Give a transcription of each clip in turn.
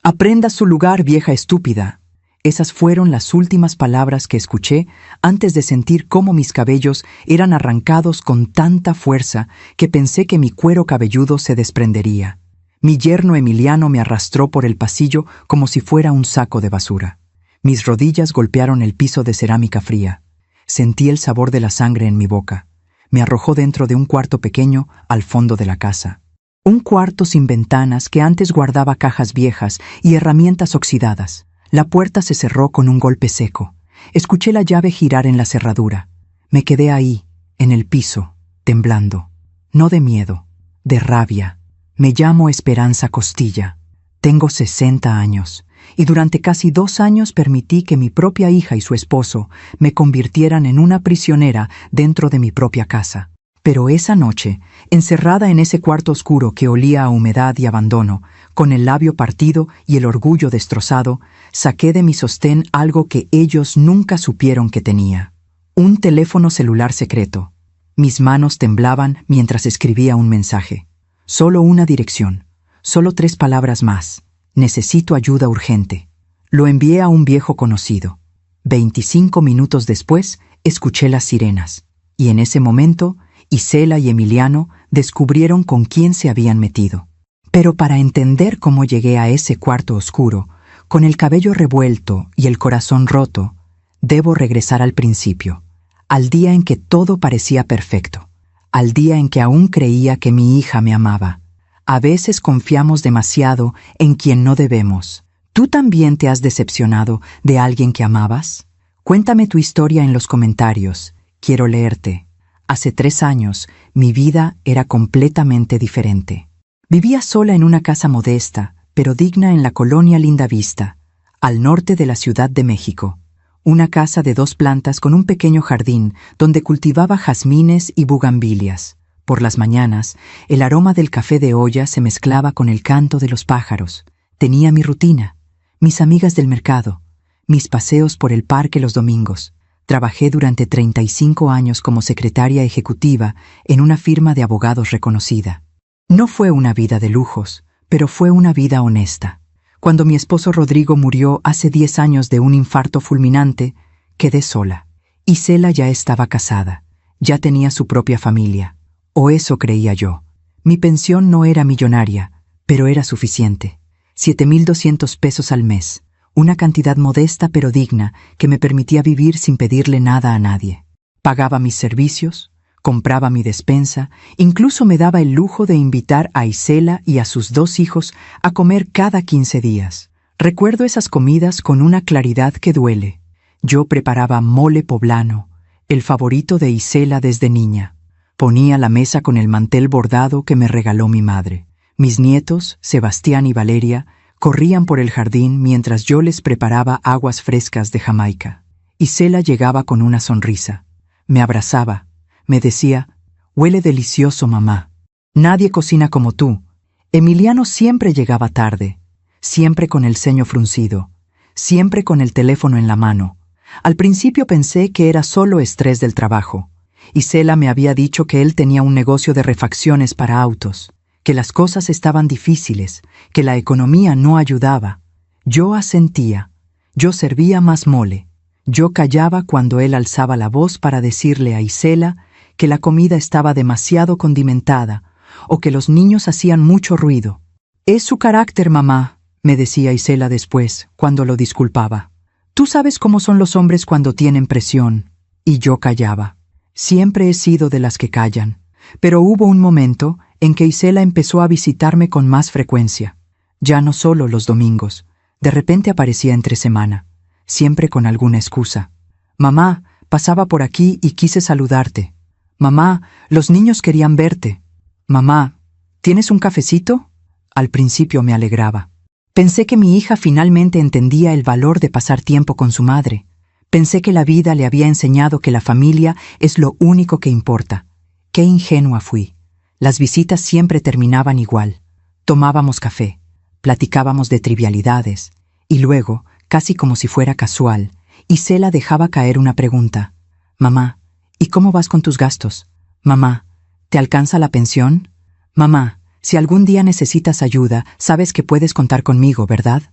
«Aprenda su lugar, vieja estúpida». Esas fueron las últimas palabras que escuché antes de sentir cómo mis cabellos eran arrancados con tanta fuerza que pensé que mi cuero cabelludo se desprendería. Mi yerno Emiliano me arrastró por el pasillo como si fuera un saco de basura. Mis rodillas golpearon el piso de cerámica fría. Sentí el sabor de la sangre en mi boca. Me arrojó dentro de un cuarto pequeño al fondo de la casa. Un cuarto sin ventanas que antes guardaba cajas viejas y herramientas oxidadas. La puerta se cerró con un golpe seco. Escuché la llave girar en la cerradura. Me quedé ahí, en el piso, temblando. No de miedo, de rabia. Me llamo Esperanza Costilla. Tengo 60 años, y durante casi 2 años permití que mi propia hija y su esposo me convirtieran en una prisionera dentro de mi propia casa. Pero esa noche, encerrada en ese cuarto oscuro que olía a humedad y abandono, con el labio partido y el orgullo destrozado, saqué de mi sostén algo que ellos nunca supieron que tenía. Un teléfono celular secreto. Mis manos temblaban mientras escribía un mensaje. Solo una dirección. Solo 3 palabras más. Necesito ayuda urgente. Lo envié a un viejo conocido. 25 minutos después, escuché las sirenas. Y en ese momento, Isela y Emiliano descubrieron con quién se habían metido. Pero para entender cómo llegué a ese cuarto oscuro, con el cabello revuelto y el corazón roto, debo regresar al principio, al día en que todo parecía perfecto, al día en que aún creía que mi hija me amaba. A veces confiamos demasiado en quien no debemos. ¿Tú también te has decepcionado de alguien que amabas? Cuéntame tu historia en los comentarios. Quiero leerte. Hace 3 años, mi vida era completamente diferente. Vivía sola en una casa modesta, pero digna en la colonia Lindavista, al norte de la Ciudad de México. Una casa de 2 plantas con un pequeño jardín donde cultivaba jazmines y bugambilias. Por las mañanas, el aroma del café de olla se mezclaba con el canto de los pájaros. Tenía mi rutina, mis amigas del mercado, mis paseos por el parque los domingos. Trabajé durante 35 años como secretaria ejecutiva en una firma de abogados reconocida. No fue una vida de lujos, pero fue una vida honesta. Cuando mi esposo Rodrigo murió hace 10 años de un infarto fulminante, quedé sola. Isela ya estaba casada, ya tenía su propia familia. O eso creía yo. Mi pensión no era millonaria, pero era suficiente. 7,200 pesos al mes. Una cantidad modesta pero digna que me permitía vivir sin pedirle nada a nadie. Pagaba mis servicios, compraba mi despensa, incluso me daba el lujo de invitar a Isela y a sus 2 hijos a comer cada 15 días. Recuerdo esas comidas con una claridad que duele. Yo preparaba mole poblano, el favorito de Isela desde niña. Ponía la mesa con el mantel bordado que me regaló mi madre. Mis nietos, Sebastián y Valeria, corrían por el jardín mientras yo les preparaba aguas frescas de Jamaica. Isela llegaba con una sonrisa. Me abrazaba. Me decía, «Huele delicioso, mamá. Nadie cocina como tú». Emiliano siempre llegaba tarde, siempre con el ceño fruncido, siempre con el teléfono en la mano. Al principio pensé que era solo estrés del trabajo. Isela me había dicho que él tenía un negocio de refacciones para autos, que las cosas estaban difíciles, que la economía no ayudaba. Yo asentía, yo servía más mole, yo callaba cuando él alzaba la voz para decirle a Isela que la comida estaba demasiado condimentada o que los niños hacían mucho ruido. «Es su carácter, mamá», me decía Isela después, cuando lo disculpaba. «Tú sabes cómo son los hombres cuando tienen presión». Y yo callaba. Siempre he sido de las que callan. Pero hubo un momento en que Isela empezó a visitarme con más frecuencia. Ya no solo los domingos. De repente aparecía entre semana, siempre con alguna excusa. «Mamá, pasaba por aquí y quise saludarte». «Mamá, los niños querían verte». «Mamá, ¿tienes un cafecito?». Al principio me alegraba. Pensé que mi hija finalmente entendía el valor de pasar tiempo con su madre. Pensé que la vida le había enseñado que la familia es lo único que importa. Qué ingenua fui. Las visitas siempre terminaban igual. Tomábamos café, platicábamos de trivialidades, y luego, casi como si fuera casual, Isela dejaba caer una pregunta. «Mamá, ¿y cómo vas con tus gastos? Mamá, ¿te alcanza la pensión? Mamá, si algún día necesitas ayuda, sabes que puedes contar conmigo, ¿verdad?».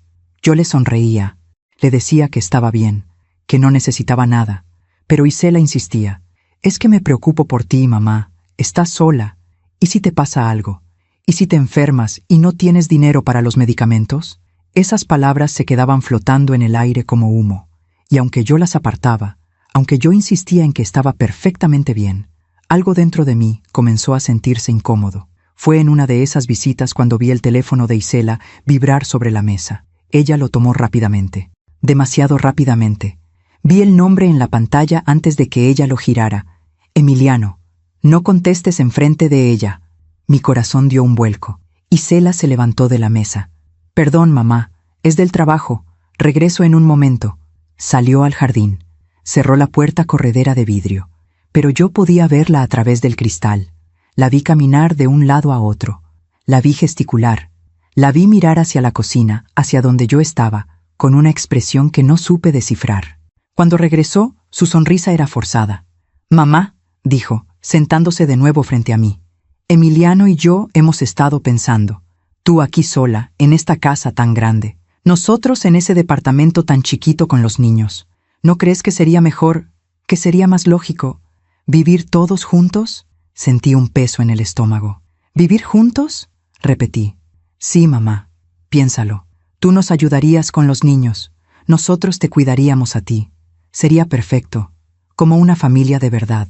Yo le sonreía, le decía que estaba bien, que no necesitaba nada, pero Isela insistía. Es que me preocupo por ti, mamá. Estás sola. ¿Y si te pasa algo? ¿Y si te enfermas y no tienes dinero para los medicamentos? Esas palabras se quedaban flotando en el aire como humo, y aunque yo las apartaba, aunque yo insistía en que estaba perfectamente bien, algo dentro de mí comenzó a sentirse incómodo. Fue en una de esas visitas cuando vi el teléfono de Isela vibrar sobre la mesa. Ella lo tomó rápidamente, demasiado rápidamente. Vi el nombre en la pantalla antes de que ella lo girara. Emiliano. No contestes enfrente de ella. Mi corazón dio un vuelco. Isela se levantó de la mesa. Perdón, mamá, es del trabajo. Regreso en un momento. Salió al jardín. Cerró la puerta corredera de vidrio. Pero yo podía verla a través del cristal. La vi caminar de un lado a otro. La vi gesticular. La vi mirar hacia la cocina, hacia donde yo estaba, con una expresión que no supe descifrar. Cuando regresó, su sonrisa era forzada. Mamá, dijo, sentándose de nuevo frente a mí. Emiliano y yo hemos estado pensando. Tú aquí sola, en esta casa tan grande. Nosotros en ese departamento tan chiquito con los niños. ¿No crees que sería mejor, que sería más lógico, vivir todos juntos? Sentí un peso en el estómago. ¿Vivir juntos? Repetí. Sí, mamá. Piénsalo. Tú nos ayudarías con los niños. Nosotros te cuidaríamos a ti. Sería perfecto. Como una familia de verdad.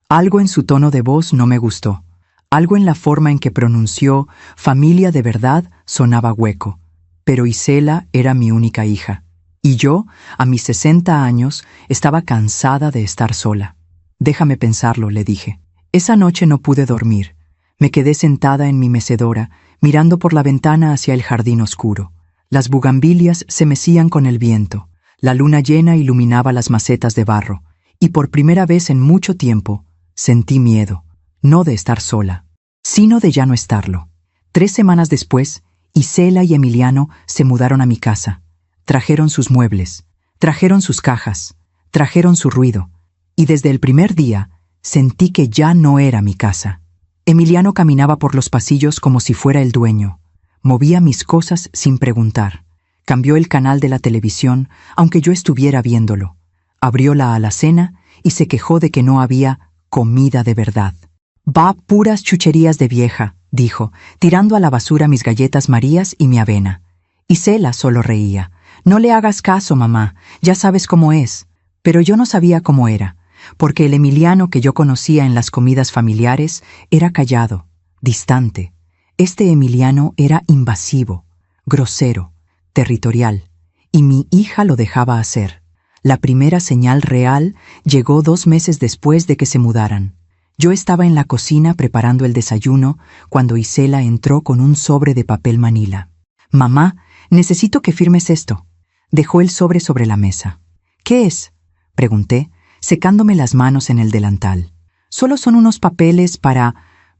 Algo en su tono de voz no me gustó. Algo en la forma en que pronunció familia de verdad sonaba hueco. Pero Isela era mi única hija. Y yo, a mis 60 años, estaba cansada de estar sola. Déjame pensarlo, le dije. Esa noche no pude dormir. Me quedé sentada en mi mecedora, mirando por la ventana hacia el jardín oscuro. Las bugambilias se mecían con el viento. La luna llena iluminaba las macetas de barro. Y por primera vez en mucho tiempo, sentí miedo. No de estar sola, sino de ya no estarlo. 3 semanas después, Isela y Emiliano se mudaron a mi casa. Trajeron sus muebles, trajeron sus cajas, trajeron su ruido. Y desde el primer día, sentí que ya no era mi casa. Emiliano caminaba por los pasillos como si fuera el dueño. Movía mis cosas sin preguntar. Cambió el canal de la televisión, aunque yo estuviera viéndolo. Abrió la alacena y se quejó de que no había comida de verdad. Va, puras chucherías de vieja, dijo, tirando a la basura mis galletas Marías y mi avena. Isela solo reía. No le hagas caso, mamá, ya sabes cómo es. Pero yo no sabía cómo era, porque el Emiliano que yo conocía en las comidas familiares era callado, distante. Este Emiliano era invasivo, grosero, territorial, y mi hija lo dejaba hacer. La primera señal real llegó 2 meses después de que se mudaran. Yo estaba en la cocina preparando el desayuno cuando Isela entró con un sobre de papel manila. Mamá, necesito que firmes esto. Dejó el sobre la mesa. ¿Qué es? Pregunté, secándome las manos en el delantal. Solo son unos papeles para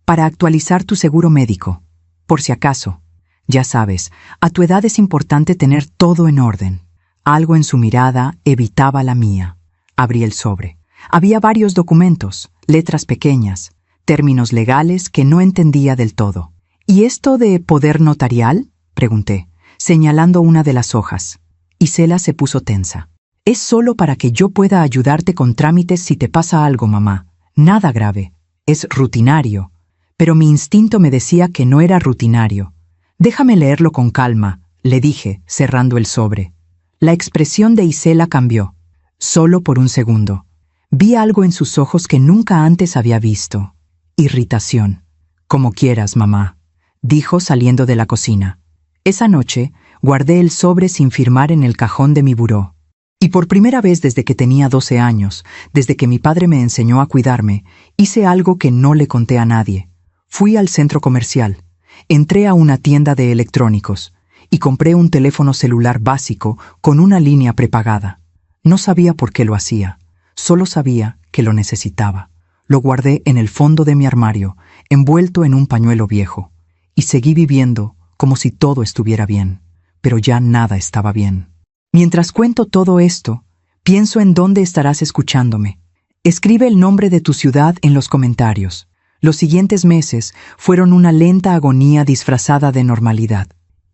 actualizar tu seguro médico. Por si acaso. Ya sabes, a tu edad es importante tener todo en orden. Algo en su mirada evitaba la mía. Abrí el sobre. Había varios documentos, letras pequeñas, términos legales que no entendía del todo. ¿Y esto de poder notarial? Pregunté, señalando una de las hojas. Isela se puso tensa. Es solo para que yo pueda ayudarte con trámites si te pasa algo, mamá. Nada grave. Es rutinario. Pero mi instinto me decía que no era rutinario. Déjame leerlo con calma, le dije, cerrando el sobre. La expresión de Isela cambió. Solo por un segundo. Vi algo en sus ojos que nunca antes había visto. Irritación. Como quieras, mamá, dijo saliendo de la cocina. Esa noche, guardé el sobre sin firmar en el cajón de mi buró. Y por primera vez desde que tenía 12 años, desde que mi padre me enseñó a cuidarme, hice algo que no le conté a nadie. Fui al centro comercial. Entré a una tienda de electrónicos y compré un teléfono celular básico con una línea prepagada. No sabía por qué lo hacía. Solo sabía que lo necesitaba. Lo guardé en el fondo de mi armario, envuelto en un pañuelo viejo, y seguí viviendo como si todo estuviera bien, pero ya nada estaba bien. Mientras cuento todo esto, pienso en dónde estarás escuchándome. Escribe el nombre de tu ciudad en los comentarios. Los siguientes meses fueron una lenta agonía disfrazada de normalidad.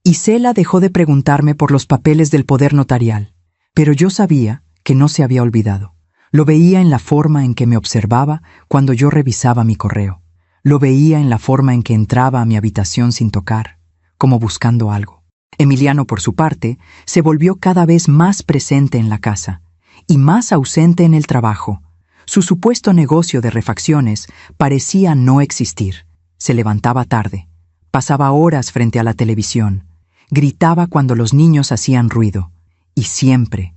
Isela dejó de preguntarme por los papeles del poder notarial, pero yo sabía que no se había olvidado. Lo veía en la forma en que me observaba cuando yo revisaba mi correo. Lo veía en la forma en que entraba a mi habitación sin tocar, como buscando algo. Emiliano, por su parte, se volvió cada vez más presente en la casa y más ausente en el trabajo. Su supuesto negocio de refacciones parecía no existir. Se levantaba tarde, pasaba horas frente a la televisión, gritaba cuando los niños hacían ruido y siempre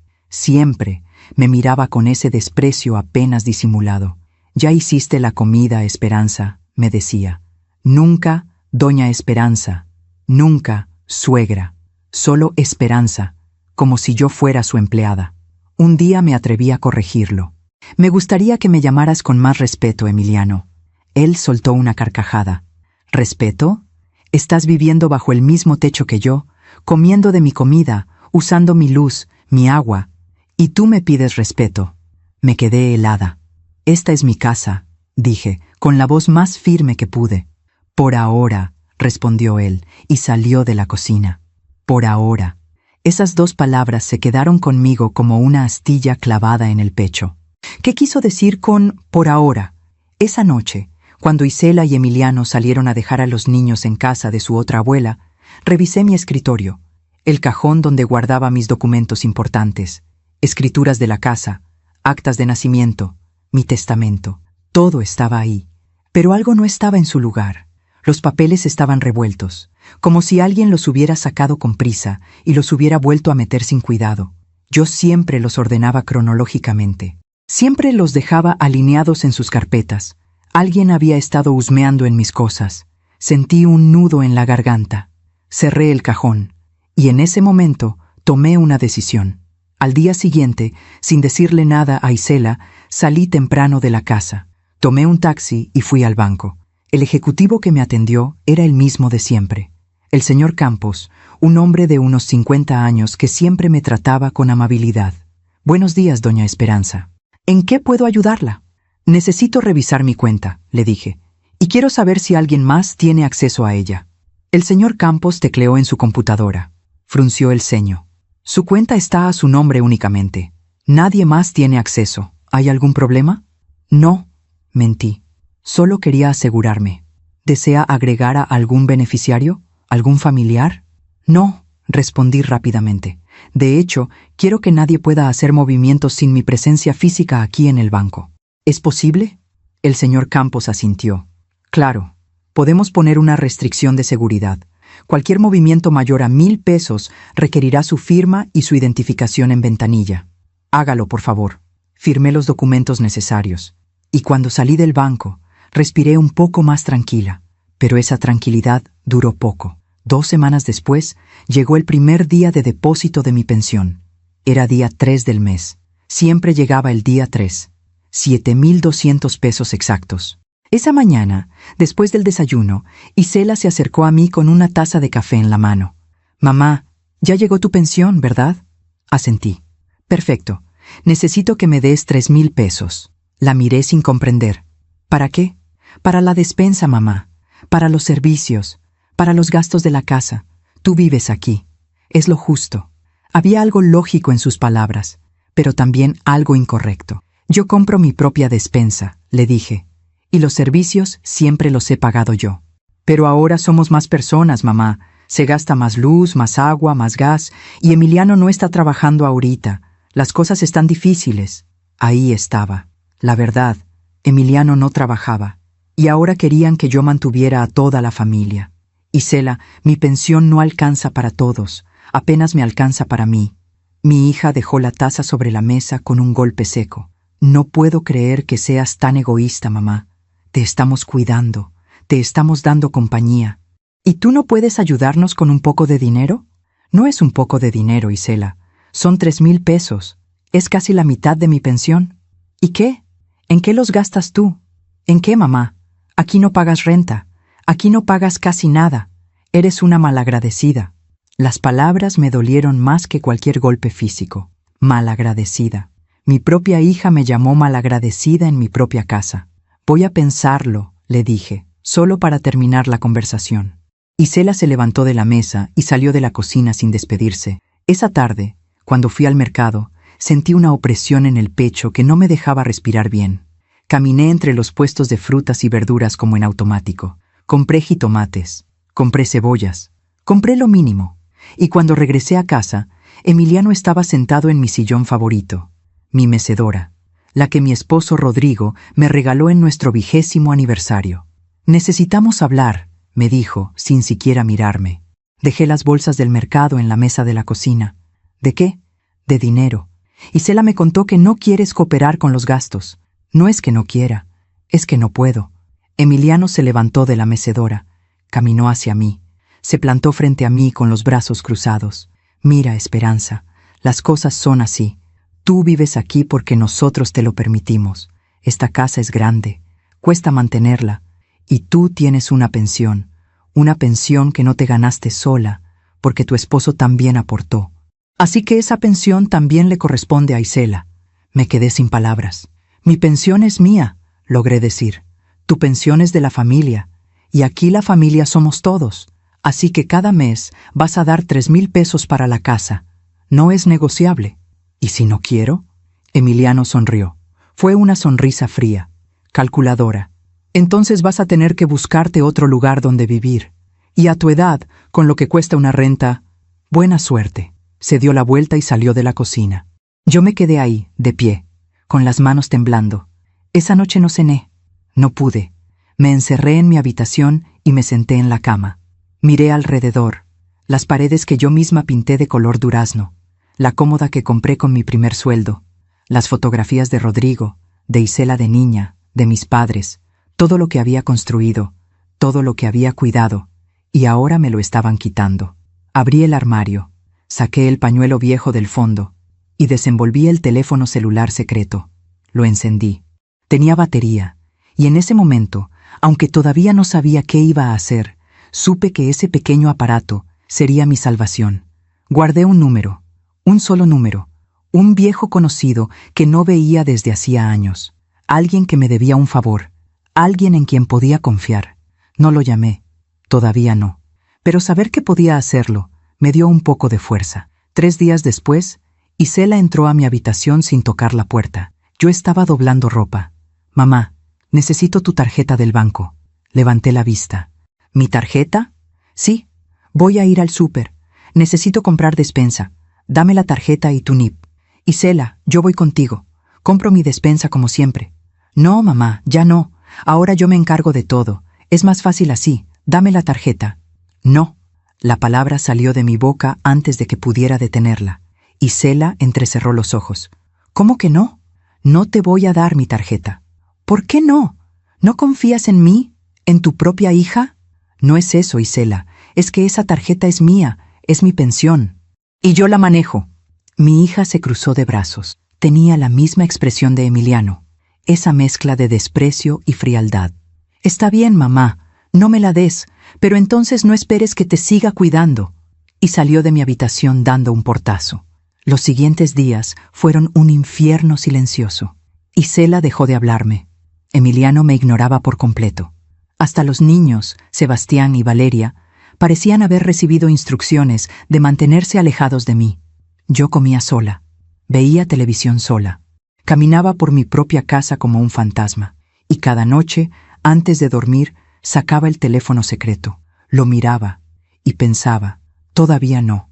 me miraba con ese desprecio apenas disimulado. «Ya hiciste la comida, Esperanza», me decía. «Nunca, doña Esperanza, nunca, suegra, solo Esperanza», como si yo fuera su empleada. Un día me atreví a corregirlo. «Me gustaría que me llamaras con más respeto, Emiliano». Él soltó una carcajada. «¿Respeto? Estás viviendo bajo el mismo techo que yo, comiendo de mi comida, usando mi luz, mi agua, y tú me pides respeto». Me quedé helada. «Esta es mi casa», dije, con la voz más firme que pude. «Por ahora», respondió él, y salió de la cocina. «Por ahora». Esas dos palabras se quedaron conmigo como una astilla clavada en el pecho. ¿Qué quiso decir con «por ahora»? Esa noche, cuando Isela y Emiliano salieron a dejar a los niños en casa de su otra abuela, revisé mi escritorio, el cajón donde guardaba mis documentos importantes, escrituras de la casa, actas de nacimiento, mi testamento. Todo estaba ahí, pero algo no estaba en su lugar. Los papeles estaban revueltos, como si alguien los hubiera sacado con prisa y los hubiera vuelto a meter sin cuidado. Yo siempre los ordenaba cronológicamente. Siempre los dejaba alineados en sus carpetas. Alguien había estado husmeando en mis cosas. Sentí un nudo en la garganta. Cerré el cajón, y en ese momento tomé una decisión. Al día siguiente, sin decirle nada a Isela, salí temprano de la casa. Tomé un taxi y fui al banco. El ejecutivo que me atendió era el mismo de siempre. El señor Campos, un hombre de unos 50 años que siempre me trataba con amabilidad. «Buenos días, doña Esperanza. ¿En qué puedo ayudarla?» «Necesito revisar mi cuenta», le dije, «y quiero saber si alguien más tiene acceso a ella». El señor Campos tecleó en su computadora. Frunció el ceño. «Su cuenta está a su nombre únicamente. Nadie más tiene acceso. ¿Hay algún problema?» «No», mentí. Solo quería asegurarme. ¿Desea agregar a algún beneficiario? ¿Algún familiar? No, respondí rápidamente. De hecho, quiero que nadie pueda hacer movimientos sin mi presencia física aquí en el banco. ¿Es posible? El señor Campos asintió. Claro, podemos poner una restricción de seguridad. Cualquier movimiento mayor a 1,000 pesos requerirá su firma y su identificación en ventanilla. Hágalo, por favor. Firmé los documentos necesarios. Y cuando salí del banco, respiré un poco más tranquila, pero esa tranquilidad duró poco. 2 semanas después, llegó el primer día de depósito de mi pensión. Era día 3 del mes. Siempre llegaba el día 3. 7,200 pesos exactos. Esa mañana, después del desayuno, Isela se acercó a mí con una taza de café en la mano. «Mamá, ya llegó tu pensión, ¿verdad?» Asentí. «Perfecto. Necesito que me des 3,000 pesos». La miré sin comprender. «¿Para qué?» «Para la despensa, mamá. Para los servicios. Para los gastos de la casa. Tú vives aquí. Es lo justo». Había algo lógico en sus palabras, pero también algo incorrecto. «Yo compro mi propia despensa», le dije, «y los servicios siempre los he pagado yo». «Pero ahora somos más personas, mamá. Se gasta más luz, más agua, más gas, y Emiliano no está trabajando ahorita. Las cosas están difíciles». Ahí estaba. La verdad, Emiliano no trabajaba, y ahora querían que yo mantuviera a toda la familia. «Isela, mi pensión no alcanza para todos, apenas me alcanza para mí». Mi hija dejó la taza sobre la mesa con un golpe seco. «No puedo creer que seas tan egoísta, mamá. Te estamos cuidando, te estamos dando compañía. ¿Y tú no puedes ayudarnos con un poco de dinero?» «No es un poco de dinero, Isela. Son 3,000 pesos. Es casi la mitad de mi pensión». «¿Y qué? ¿En qué los gastas tú?» «¿En qué, mamá? Aquí no pagas renta. Aquí no pagas casi nada. Eres una malagradecida». Las palabras me dolieron más que cualquier golpe físico. Malagradecida. Mi propia hija me llamó malagradecida en mi propia casa. «Voy a pensarlo», le dije, solo para terminar la conversación. Isela se levantó de la mesa y salió de la cocina sin despedirse. Esa tarde, cuando fui al mercado, sentí una opresión en el pecho que no me dejaba respirar bien. Caminé entre los puestos de frutas y verduras como en automático. Compré jitomates, compré cebollas, compré lo mínimo. Y cuando regresé a casa, Emiliano estaba sentado en mi sillón favorito, mi mecedora, la que mi esposo Rodrigo me regaló en nuestro 20º aniversario. «Necesitamos hablar», me dijo, sin siquiera mirarme. Dejé las bolsas del mercado en la mesa de la cocina. ¿De qué? De dinero. Isela me contó que no quieres cooperar con los gastos. No es que no quiera, es que no puedo. Emiliano se levantó de la mecedora, caminó hacia mí, se plantó frente a mí con los brazos cruzados. «Mira, Esperanza, las cosas son así. Tú vives aquí porque nosotros te lo permitimos. Esta casa es grande, cuesta mantenerla. Y tú tienes una pensión que no te ganaste sola, porque tu esposo también aportó. Así que esa pensión también le corresponde a Isela». Me quedé sin palabras. «Mi pensión es mía», logré decir. «Tu pensión es de la familia, y aquí la familia somos todos. Así que cada mes vas a dar 3,000 pesos para la casa. No es negociable». «¿Y si no quiero?». Emiliano sonrió. Fue una sonrisa fría, calculadora. «Entonces vas a tener que buscarte otro lugar donde vivir. Y a tu edad, con lo que cuesta una renta, buena suerte». Se dio la vuelta y salió de la cocina. Yo me quedé ahí, de pie, con las manos temblando. Esa noche no cené. No pude. Me encerré en mi habitación y me senté en la cama. Miré alrededor, las paredes que yo misma pinté de color durazno, la cómoda que compré con mi primer sueldo, las fotografías de Rodrigo, de Isela de niña, de mis padres, todo lo que había construido, todo lo que había cuidado, y ahora me lo estaban quitando. Abrí el armario, saqué el pañuelo viejo del fondo y desenvolví el teléfono celular secreto. Lo encendí. Tenía batería, y en ese momento, aunque todavía no sabía qué iba a hacer, supe que ese pequeño aparato sería mi salvación. Guardé un número, un solo número, un viejo conocido que no veía desde hacía años, alguien que me debía un favor, alguien en quien podía confiar. No lo llamé, todavía no, pero saber que podía hacerlo me dio un poco de fuerza. 3 días después, Isela entró a mi habitación sin tocar la puerta. Yo estaba doblando ropa. «Mamá, necesito tu tarjeta del banco». Levanté la vista. «¿Mi tarjeta?» «Sí, voy a ir al súper. Necesito comprar despensa. Dame la tarjeta y tu NIP». «Isela, yo voy contigo. Compro mi despensa como siempre». «No, mamá, ya no. Ahora yo me encargo de todo. Es más fácil así. Dame la tarjeta». «No». La palabra salió de mi boca antes de que pudiera detenerla. Isela entrecerró los ojos. «¿Cómo que no? No te voy a dar mi tarjeta». «¿Por qué no? ¿No confías en mí? ¿En tu propia hija?» «No es eso, Isela. Es que esa tarjeta es mía, es mi pensión. Y yo la manejo». Mi hija se cruzó de brazos. Tenía la misma expresión de Emiliano, esa mezcla de desprecio y frialdad. «Está bien, mamá, no me la des, pero entonces no esperes que te siga cuidando». Y salió de mi habitación dando un portazo. Los siguientes días fueron un infierno silencioso. Isela dejó de hablarme. Emiliano me ignoraba por completo. Hasta los niños, Sebastián y Valeria, parecían haber recibido instrucciones de mantenerse alejados de mí. Yo comía sola, veía televisión sola, caminaba por mi propia casa como un fantasma, y cada noche, antes de dormir, sacaba el teléfono secreto, lo miraba y pensaba, todavía no,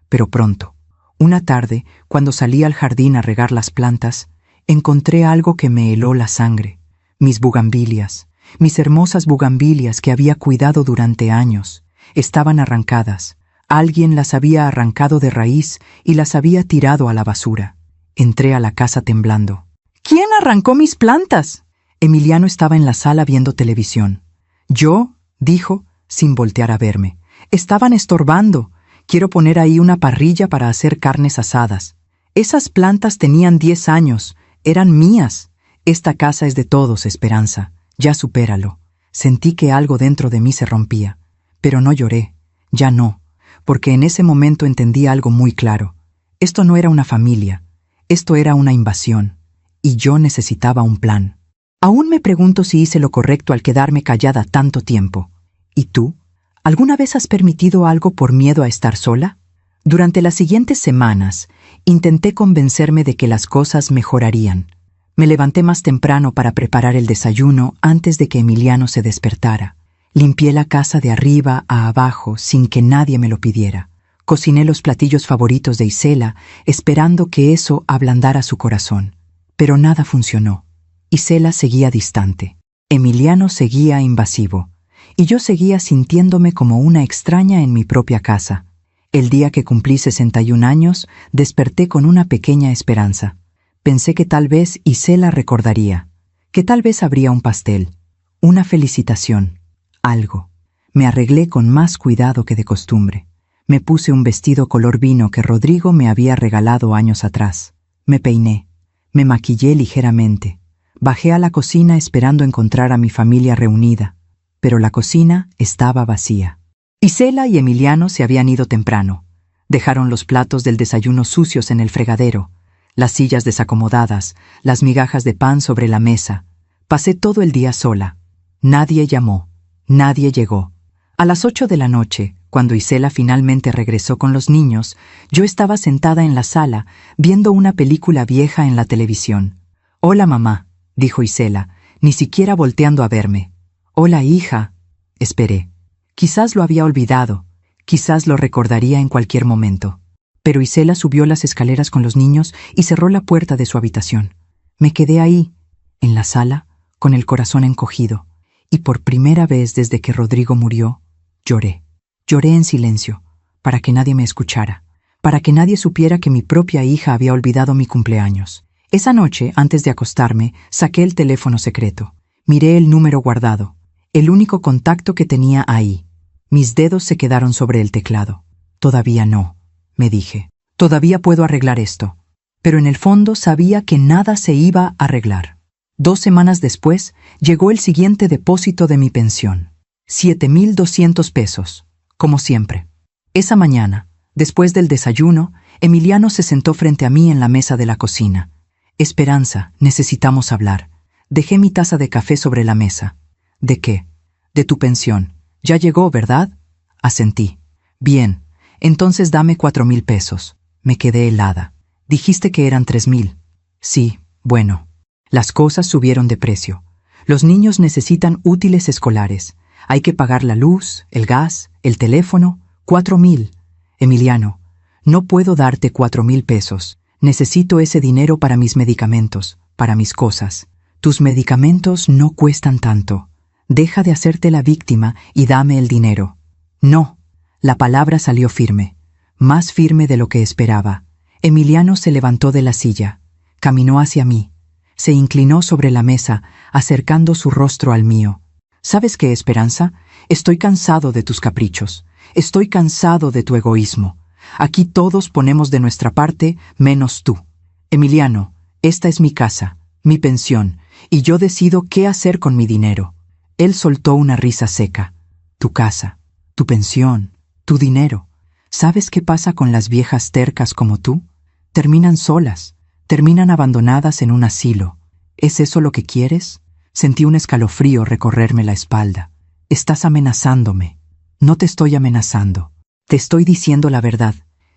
pero pronto. Una tarde, cuando salí al jardín a regar las plantas, encontré algo que me heló la sangre. Mis bugambilias, mis hermosas bugambilias que había cuidado durante años, estaban arrancadas. Alguien las había arrancado de raíz y las había tirado a la basura. Entré a la casa temblando. «¿Quién arrancó mis plantas?». Emiliano estaba en la sala viendo televisión. «Yo», dijo, sin voltear a verme. «Estaban estorbando. Quiero poner ahí una parrilla para hacer carnes asadas. Esas plantas tenían 10 años. Eran mías. Esta casa es de todos, Esperanza. Ya supéralo». Sentí que algo dentro de mí se rompía. Pero no lloré. Ya no. Porque en ese momento entendí algo muy claro. Esto no era una familia. Esto era una invasión. Y yo necesitaba un plan. Aún me pregunto si hice lo correcto al quedarme callada tanto tiempo. ¿Y tú? ¿Alguna vez has permitido algo por miedo a estar sola? Durante las siguientes semanas, intenté convencerme de que las cosas mejorarían. Me levanté más temprano para preparar el desayuno antes de que Emiliano se despertara. Limpié la casa de arriba a abajo sin que nadie me lo pidiera. Cociné los platillos favoritos de Isela, esperando que eso ablandara su corazón. Pero nada funcionó. Isela seguía distante. Emiliano seguía invasivo. Y yo seguía sintiéndome como una extraña en mi propia casa. El día que cumplí 61 años, desperté con una pequeña esperanza. Pensé que tal vez Isela recordaría, que tal vez habría un pastel, una felicitación, algo. Me arreglé con más cuidado que de costumbre. Me puse un vestido color vino que Rodrigo me había regalado años atrás. Me peiné, me maquillé ligeramente. Bajé a la cocina esperando encontrar a mi familia reunida, pero la cocina estaba vacía. Isela y Emiliano se habían ido temprano. Dejaron los platos del desayuno sucios en el fregadero, las sillas desacomodadas, las migajas de pan sobre la mesa. Pasé todo el día sola. Nadie llamó, nadie llegó. A las 8 de la noche, cuando Isela finalmente regresó con los niños, yo estaba sentada en la sala, viendo una película vieja en la televisión. «Hola, mamá», dijo Isela, ni siquiera volteando a verme. «Hola, hija». Esperé. Quizás lo había olvidado, quizás lo recordaría en cualquier momento. Pero Isela subió las escaleras con los niños y cerró la puerta de su habitación. Me quedé ahí, en la sala, con el corazón encogido, y por primera vez desde que Rodrigo murió, lloré. Lloré en silencio, para que nadie me escuchara, para que nadie supiera que mi propia hija había olvidado mi cumpleaños. Esa noche, antes de acostarme, saqué el teléfono secreto. Miré el número guardado, el único contacto que tenía ahí. Mis dedos se quedaron sobre el teclado. Todavía no, me dije. Todavía puedo arreglar esto. Pero en el fondo sabía que nada se iba a arreglar. 2 semanas después, llegó el siguiente depósito de mi pensión. 7,200 pesos, como siempre. Esa mañana, después del desayuno, Emiliano se sentó frente a mí en la mesa de la cocina. «Esperanza, necesitamos hablar». Dejé mi taza de café sobre la mesa. «¿De qué?» «De tu pensión. Ya llegó, ¿verdad?» Asentí. «Bien, entonces dame 4,000 pesos». Me quedé helada. «Dijiste que eran 3,000». «Sí, bueno». Las cosas subieron de precio. Los niños necesitan útiles escolares. Hay que pagar la luz, el gas, el teléfono. 4,000. Emiliano, no puedo darte 4,000 pesos. Necesito ese dinero para mis medicamentos, para mis cosas. Tus medicamentos no cuestan tanto. Deja de hacerte la víctima y dame el dinero. No. La palabra salió firme, más firme de lo que esperaba. Emiliano se levantó de la silla, caminó hacia mí, se inclinó sobre la mesa, acercando su rostro al mío. ¿Sabes qué, Esperanza? Estoy cansado de tus caprichos. Estoy cansado de tu egoísmo. Aquí todos ponemos de nuestra parte, menos tú. Emiliano, esta es mi casa, mi pensión, y yo decido qué hacer con mi dinero. Él soltó una risa seca. Tu casa, tu pensión, tu dinero. ¿Sabes qué pasa con las viejas tercas como tú? Terminan solas, terminan abandonadas en un asilo. ¿Es eso lo que quieres? Sentí un escalofrío recorrerme la espalda. Estás amenazándome. No te estoy amenazando. Te estoy diciendo la verdad.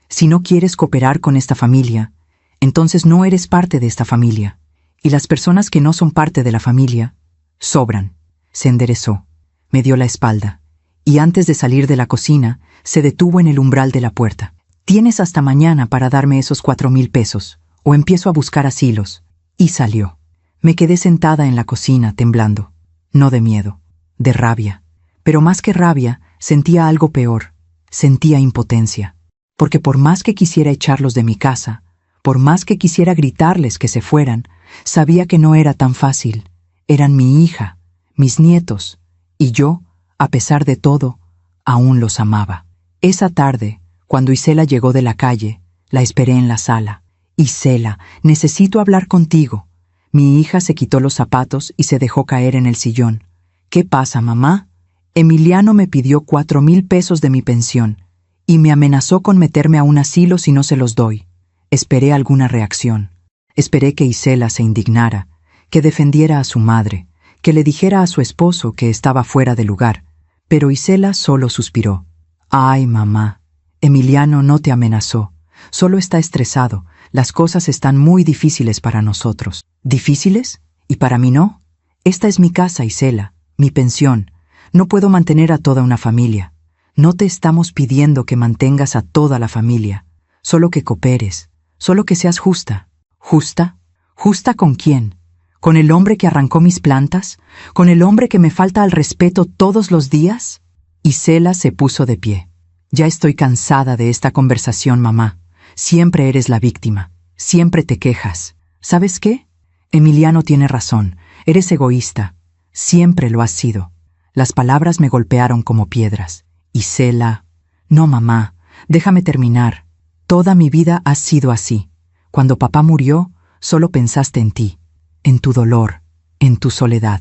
Si no quieres cooperar con esta familia, entonces no eres parte de esta familia. Y las personas que no son parte de la familia, sobran. Se enderezó, me dio la espalda, y antes de salir de la cocina, se detuvo en el umbral de la puerta. Tienes hasta mañana para darme esos 4,000 pesos, o empiezo a buscar asilos. Y salió. Me quedé sentada en la cocina, temblando. No de miedo, de rabia. Pero más que rabia, sentía algo peor. Sentía impotencia. Porque por más que quisiera echarlos de mi casa, por más que quisiera gritarles que se fueran, sabía que no era tan fácil. Eran mi hija, mis nietos, y yo, a pesar de todo, aún los amaba. Esa tarde, cuando Isela llegó de la calle, la esperé en la sala. «Isela, necesito hablar contigo». Mi hija se quitó los zapatos y se dejó caer en el sillón. «¿Qué pasa, mamá?» Emiliano me pidió 4,000 pesos de mi pensión y me amenazó con meterme a un asilo si no se los doy. Esperé alguna reacción. Esperé que Isela se indignara, que defendiera a su madre, que le dijera a su esposo que estaba fuera de lugar, Pero Isela solo suspiró. Ay, mamá, Emiliano no te amenazó. Solo está estresado. Las cosas están muy difíciles para nosotros. ¿Difíciles? ¿Y para mí no? Esta es mi casa, Isela, mi pensión. No puedo mantener a toda una familia. No te estamos pidiendo que mantengas a toda la familia. Solo que cooperes. Solo que seas justa. ¿Justa? ¿Justa con quién? ¿Con el hombre que arrancó mis plantas? ¿Con el hombre que me falta al respeto todos los días? Isela se puso de pie. Ya estoy cansada de esta conversación, mamá. Siempre eres la víctima. Siempre te quejas. ¿Sabes qué? Emiliano tiene razón. Eres egoísta. Siempre lo has sido. Las palabras me golpearon como piedras. Isela. No, mamá. Déjame terminar. Toda mi vida has sido así. Cuando papá murió, solo pensaste en ti, en tu dolor, en tu soledad.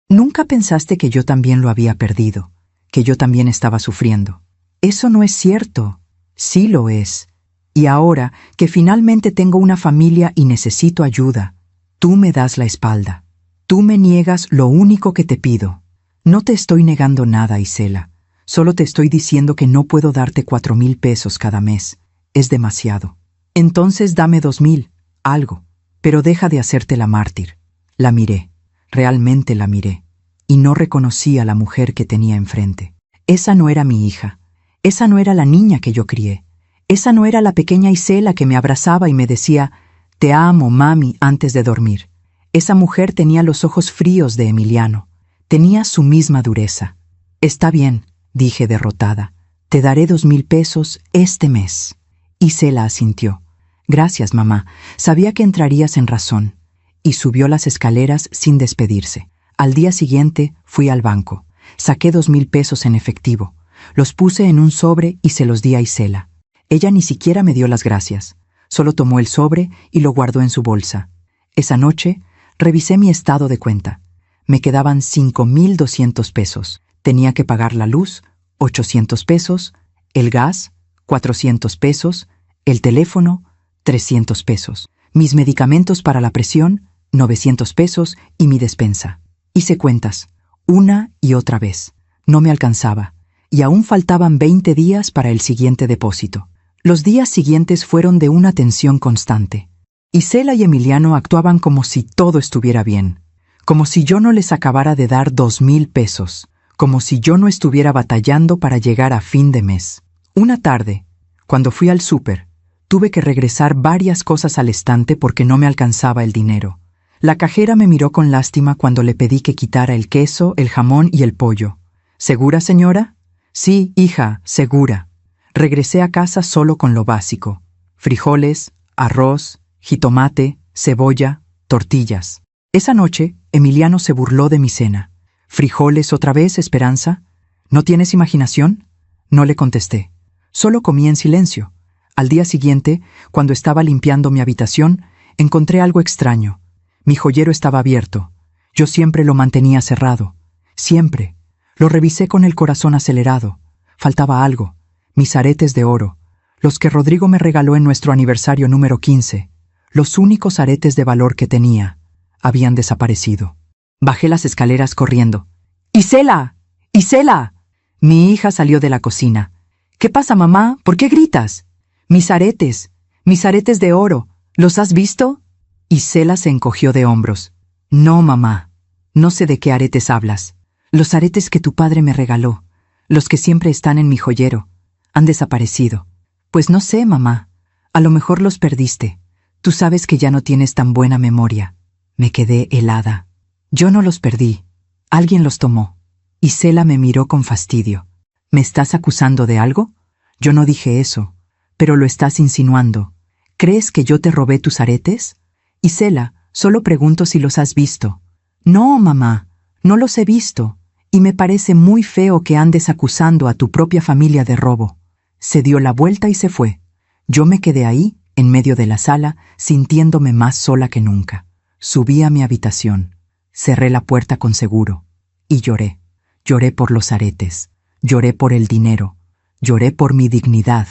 Nunca pensaste que yo también lo había perdido, que yo también estaba sufriendo. Eso no es cierto. Sí lo es. Y ahora que finalmente tengo una familia y necesito ayuda, tú me das la espalda. Tú me niegas lo único que te pido. No te estoy negando nada, Isela. Solo te estoy diciendo que no puedo darte 4,000 pesos cada mes. Es demasiado. Entonces dame 2,000, algo. Pero deja de hacerte la mártir. La miré. Realmente la miré. Y no reconocí a la mujer que tenía enfrente. Esa no era mi hija. Esa no era la niña que yo crié. Esa no era la pequeña Isela que me abrazaba y me decía, «Te amo, mami», antes de dormir. Esa mujer tenía los ojos fríos de Emiliano. Tenía su misma dureza. «Está bien», dije derrotada. «Te daré 2,000 pesos este mes». Isela asintió. «Gracias, mamá. Sabía que entrarías en razón». Y subió las escaleras sin despedirse. Al día siguiente fui al banco. Saqué 2,000 pesos en efectivo. Los puse en un sobre y se los di a Isela. Ella ni siquiera me dio las gracias. Solo tomó el sobre y lo guardó en su bolsa. Esa noche revisé mi estado de cuenta. Me quedaban 5,200 pesos. Tenía que pagar la luz, 800 pesos, el gas, 400 pesos, el teléfono, 300 pesos, mis medicamentos para la presión, 900 pesos y mi despensa. Hice cuentas, una y otra vez. No me alcanzaba, y aún faltaban 20 días para el siguiente depósito. Los días siguientes fueron de una tensión constante. Isela y Emiliano actuaban como si todo estuviera bien, como si yo no les acabara de dar 2,000 pesos, como si yo no estuviera batallando para llegar a fin de mes. Una tarde, cuando fui al súper, tuve que regresar varias cosas al estante porque no me alcanzaba el dinero. La cajera me miró con lástima cuando le pedí que quitara el queso, el jamón y el pollo. ¿Segura, señora? Sí, hija, segura. Regresé a casa solo con lo básico: frijoles, arroz, jitomate, cebolla, tortillas. Esa noche, Emiliano se burló de mi cena. ¿Frijoles otra vez, Esperanza? ¿No tienes imaginación? No le contesté. Solo comí en silencio. Al día siguiente, cuando estaba limpiando mi habitación, encontré algo extraño. Mi joyero estaba abierto. Yo siempre lo mantenía cerrado. Siempre. Lo revisé con el corazón acelerado. Faltaba algo. Mis aretes de oro, los que Rodrigo me regaló en nuestro aniversario número 15, los únicos aretes de valor que tenía, habían desaparecido. Bajé las escaleras corriendo. ¡Isela! ¡Isela! Mi hija salió de la cocina. ¿Qué pasa, mamá? ¿Por qué gritas? Mis aretes de oro, ¿los has visto? Isela se encogió de hombros. No, mamá, no sé de qué aretes hablas. Los aretes que tu padre me regaló, los que siempre están en mi joyero, han desaparecido. Pues no sé, mamá. A lo mejor los perdiste. Tú sabes que ya no tienes tan buena memoria. Me quedé helada. Yo no los perdí. Alguien los tomó. Isela me miró con fastidio. ¿Me estás acusando de algo? Yo no dije eso, pero lo estás insinuando. ¿Crees que yo te robé tus aretes? Isela, solo pregunto si los has visto. No, mamá, no los he visto, y me parece muy feo que andes acusando a tu propia familia de robo. Se dio la vuelta y se fue. Yo me quedé ahí, en medio de la sala, sintiéndome más sola que nunca. Subí a mi habitación, cerré la puerta con seguro, y lloré. Lloré por los aretes, lloré por el dinero, lloré por mi dignidad,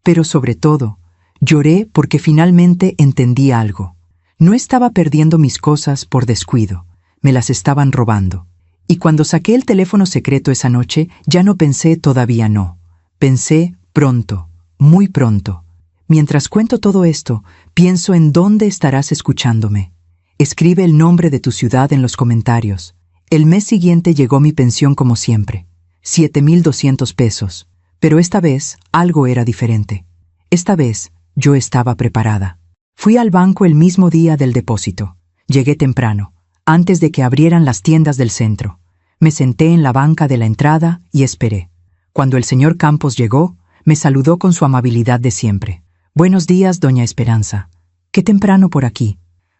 pero sobre todo, lloré porque finalmente entendí algo. No estaba perdiendo mis cosas por descuido, me las estaban robando. Y cuando saqué el teléfono secreto esa noche, ya no pensé todavía no. Pensé pronto, muy pronto. Mientras cuento todo esto, pienso en dónde estarás escuchándome. Escribe el nombre de tu ciudad en los comentarios. El mes siguiente llegó mi pensión como siempre, 7,200 pesos. Pero esta vez algo era diferente. Esta vez yo estaba preparada. Fui al banco el mismo día del depósito. Llegué temprano, antes de que abrieran las tiendas del centro. Me senté en la banca de la entrada y esperé. Cuando el señor Campos llegó, me saludó con su amabilidad de siempre. «Buenos días, doña Esperanza. Qué temprano por aquí».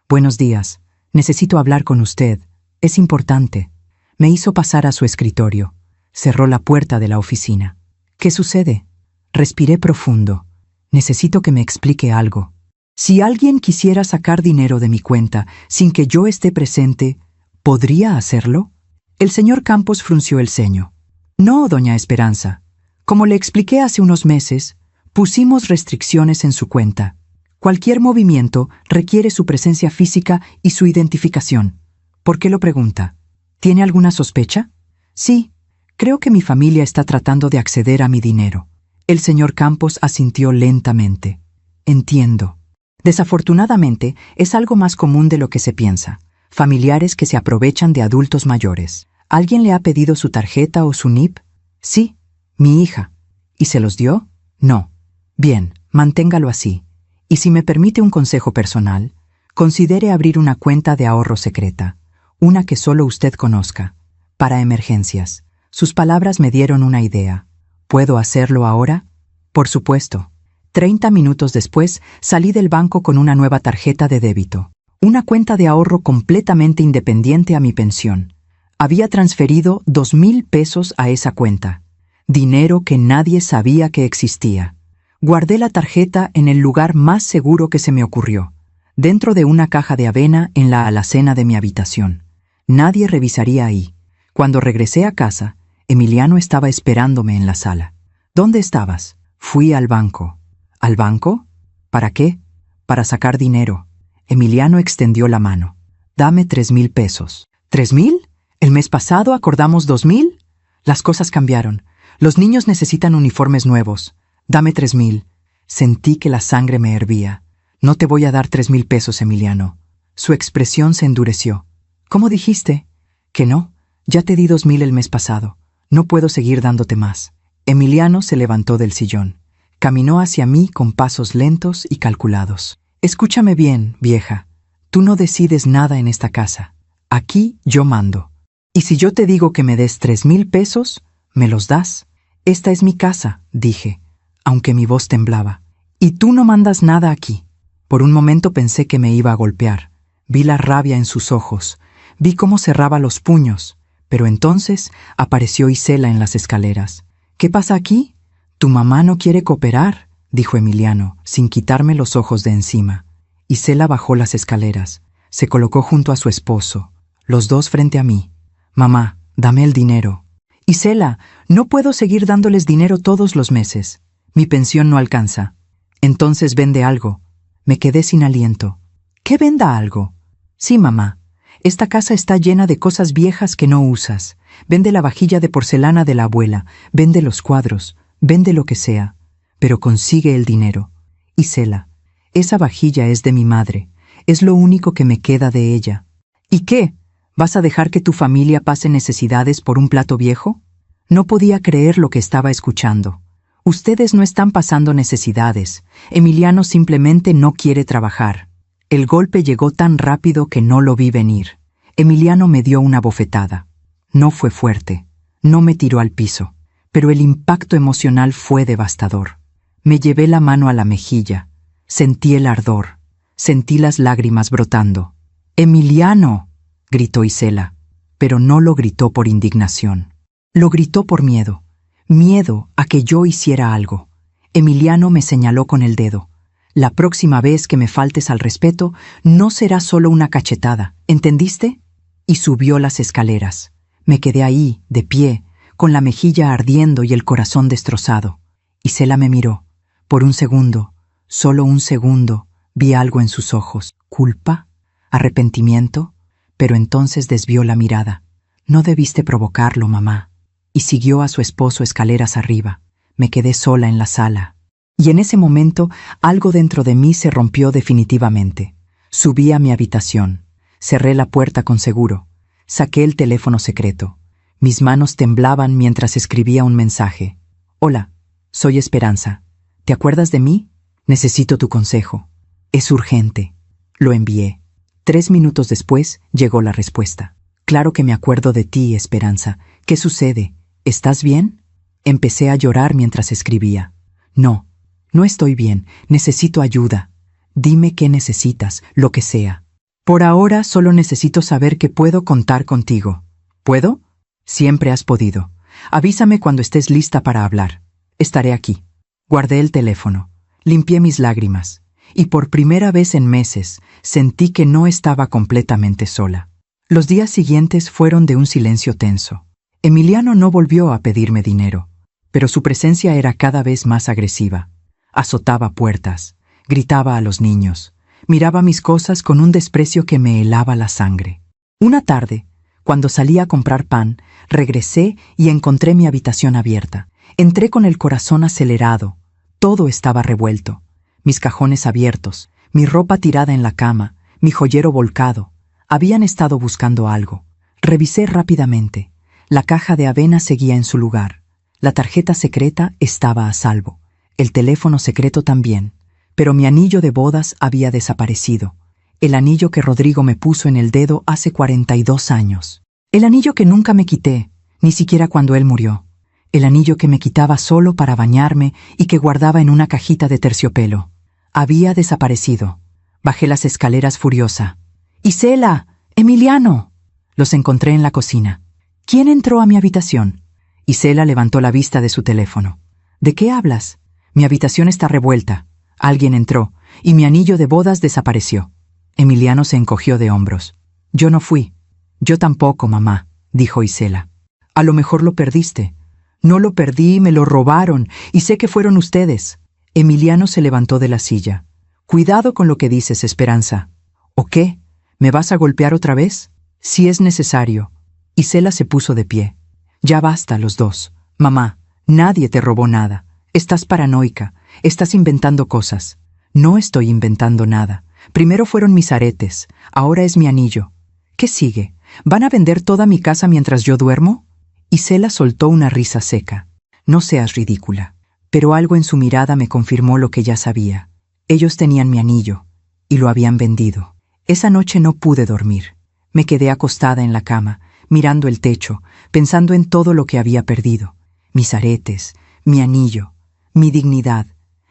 «Buenos días. Necesito hablar con usted. Es importante». Me hizo pasar a su escritorio. Cerró la puerta de la oficina. «¿Qué sucede?» Respiré profundo. «Necesito que me explique algo. Si alguien quisiera sacar dinero de mi cuenta sin que yo esté presente, ¿podría hacerlo?» El señor Campos frunció el ceño. «No, doña Esperanza. Como le expliqué hace unos meses, pusimos restricciones en su cuenta. Cualquier movimiento requiere su presencia física y su identificación. ¿Por qué lo pregunta? ¿Tiene alguna sospecha?» «Sí, creo que mi familia está tratando de acceder a mi dinero». El señor Campos asintió lentamente. «Entiendo. Desafortunadamente, es algo más común de lo que se piensa. Familiares que se aprovechan de adultos mayores. ¿Alguien le ha pedido su tarjeta o su NIP?» «Sí, mi hija». «¿Y se los dio?» «No». «Bien, manténgalo así. Y si me permite un consejo personal, considere abrir una cuenta de ahorro secreta, una que solo usted conozca, para emergencias». Sus palabras me dieron una idea. ¿Puedo hacerlo ahora? Por supuesto. 30 minutos después, salí del banco con una nueva tarjeta de débito. Una cuenta de ahorro completamente independiente a mi pensión. Había transferido 2,000 pesos a esa cuenta. Dinero que nadie sabía que existía. Guardé la tarjeta en el lugar más seguro que se me ocurrió, dentro de una caja de avena en la alacena de mi habitación. Nadie revisaría ahí. Cuando regresé a casa, Emiliano estaba esperándome en la sala. «¿Dónde estabas?» «Fui al banco». «¿Al banco? ¿Para qué?» «Para sacar dinero». Emiliano extendió la mano. «Dame 3,000 pesos». «¿3,000? El mes pasado acordamos 2,000». «Las cosas cambiaron. Los niños necesitan uniformes nuevos. Dame 3,000». Sentí que la sangre me hervía. «No te voy a dar 3,000 pesos, Emiliano». Su expresión se endureció. «¿Cómo dijiste?» «Que no. Ya te di 2,000 el mes pasado. No puedo seguir dándote más». Emiliano se levantó del sillón. Caminó hacia mí con pasos lentos y calculados. «Escúchame bien, vieja. Tú no decides nada en esta casa. Aquí yo mando. Y si yo te digo que me des 3,000 pesos, me los das. Esta es mi casa», dije, aunque mi voz temblaba. «Y tú no mandas nada aquí». Por un momento pensé que me iba a golpear. Vi la rabia en sus ojos. Vi cómo cerraba los puños. Pero entonces apareció Isela en las escaleras. «¿Qué pasa aquí?» «Tu mamá no quiere cooperar», dijo Emiliano, sin quitarme los ojos de encima. Isela bajó las escaleras. Se colocó junto a su esposo, los dos frente a mí. «Mamá, dame el dinero». «Isela, no puedo seguir dándoles dinero todos los meses. Mi pensión no alcanza». «Entonces vende algo». Me quedé sin aliento. «¿Qué venda algo?» «Sí, mamá. Esta casa está llena de cosas viejas que no usas. Vende la vajilla de porcelana de la abuela, vende los cuadros, vende lo que sea, pero consigue el dinero». «Isela, esa vajilla es de mi madre. Es lo único que me queda de ella». «¿Y qué? ¿Vas a dejar que tu familia pase necesidades por un plato viejo?» No podía creer lo que estaba escuchando. «Ustedes no están pasando necesidades. Emiliano simplemente no quiere trabajar». El golpe llegó tan rápido que no lo vi venir. Emiliano me dio una bofetada. No fue fuerte, no me tiró al piso, pero el impacto emocional fue devastador. Me llevé la mano a la mejilla, sentí el ardor, sentí las lágrimas brotando. «¡Emiliano!», gritó Isela, pero no lo gritó por indignación. Lo gritó por miedo, miedo a que yo hiciera algo. Emiliano me señaló con el dedo. «La próxima vez que me faltes al respeto, no será solo una cachetada, ¿entendiste?». Y subió las escaleras. Me quedé ahí, de pie, con la mejilla ardiendo y el corazón destrozado. Isela me miró. Por un segundo, solo un segundo, vi algo en sus ojos. ¿Culpa? ¿Arrepentimiento? Pero entonces desvió la mirada. No debiste provocarlo, mamá. Y siguió a su esposo escaleras arriba. Me quedé sola en la sala. Y en ese momento algo dentro de mí se rompió definitivamente. Subí a mi habitación. Cerré la puerta con seguro. Saqué el teléfono secreto. Mis manos temblaban mientras escribía un mensaje. Hola, soy Esperanza. ¿Te acuerdas de mí? Necesito tu consejo. Es urgente. Lo envié. 3 minutos después llegó la respuesta. Claro que me acuerdo de ti, Esperanza. ¿Qué sucede? ¿Estás bien? Empecé a llorar mientras escribía. No, no estoy bien. Necesito ayuda. Dime qué necesitas, lo que sea. Por ahora solo necesito saber que puedo contar contigo. ¿Puedo? Siempre has podido. Avísame cuando estés lista para hablar. Estaré aquí. Guardé el teléfono. Limpié mis lágrimas. Y por primera vez en meses sentí que no estaba completamente sola. Los días siguientes fueron de un silencio tenso. Emiliano no volvió a pedirme dinero, pero su presencia era cada vez más agresiva. Azotaba puertas, gritaba a los niños, miraba mis cosas con un desprecio que me helaba la sangre. Una tarde, cuando salí a comprar pan, regresé y encontré mi habitación abierta. Entré con el corazón acelerado. Todo estaba revuelto. Mis cajones abiertos, mi ropa tirada en la cama, mi joyero volcado. Habían estado buscando algo. Revisé rápidamente. La caja de avena seguía en su lugar. La tarjeta secreta estaba a salvo. El teléfono secreto también. Pero mi anillo de bodas había desaparecido. El anillo que Rodrigo me puso en el dedo hace 42 años. El anillo que nunca me quité, ni siquiera cuando él murió. El anillo que me quitaba solo para bañarme y que guardaba en una cajita de terciopelo. Había desaparecido. Bajé las escaleras furiosa. ¡Isela! ¡Emiliano! Los encontré en la cocina. ¿Quién entró a mi habitación? Isela levantó la vista de su teléfono. ¿De qué hablas? Mi habitación está revuelta. Alguien entró, y mi anillo de bodas desapareció. Emiliano se encogió de hombros. Yo no fui. Yo tampoco, mamá, dijo Isela. A lo mejor lo perdiste. No lo perdí, me lo robaron, y sé que fueron ustedes. Emiliano se levantó de la silla. Cuidado con lo que dices, Esperanza. ¿O qué? ¿Me vas a golpear otra vez? Si es necesario. Isela se puso de pie. Ya basta, los dos. Mamá, nadie te robó nada. Estás paranoica. Estás inventando cosas. No estoy inventando nada. Primero fueron mis aretes. Ahora es mi anillo. ¿Qué sigue? ¿Van a vender toda mi casa mientras yo duermo? Isela soltó una risa seca. No seas ridícula. Pero algo en su mirada me confirmó lo que ya sabía. Ellos tenían mi anillo, y lo habían vendido. Esa noche no pude dormir. Me quedé acostada en la cama, mirando el techo, pensando en todo lo que había perdido. Mis aretes, mi anillo, mi dignidad,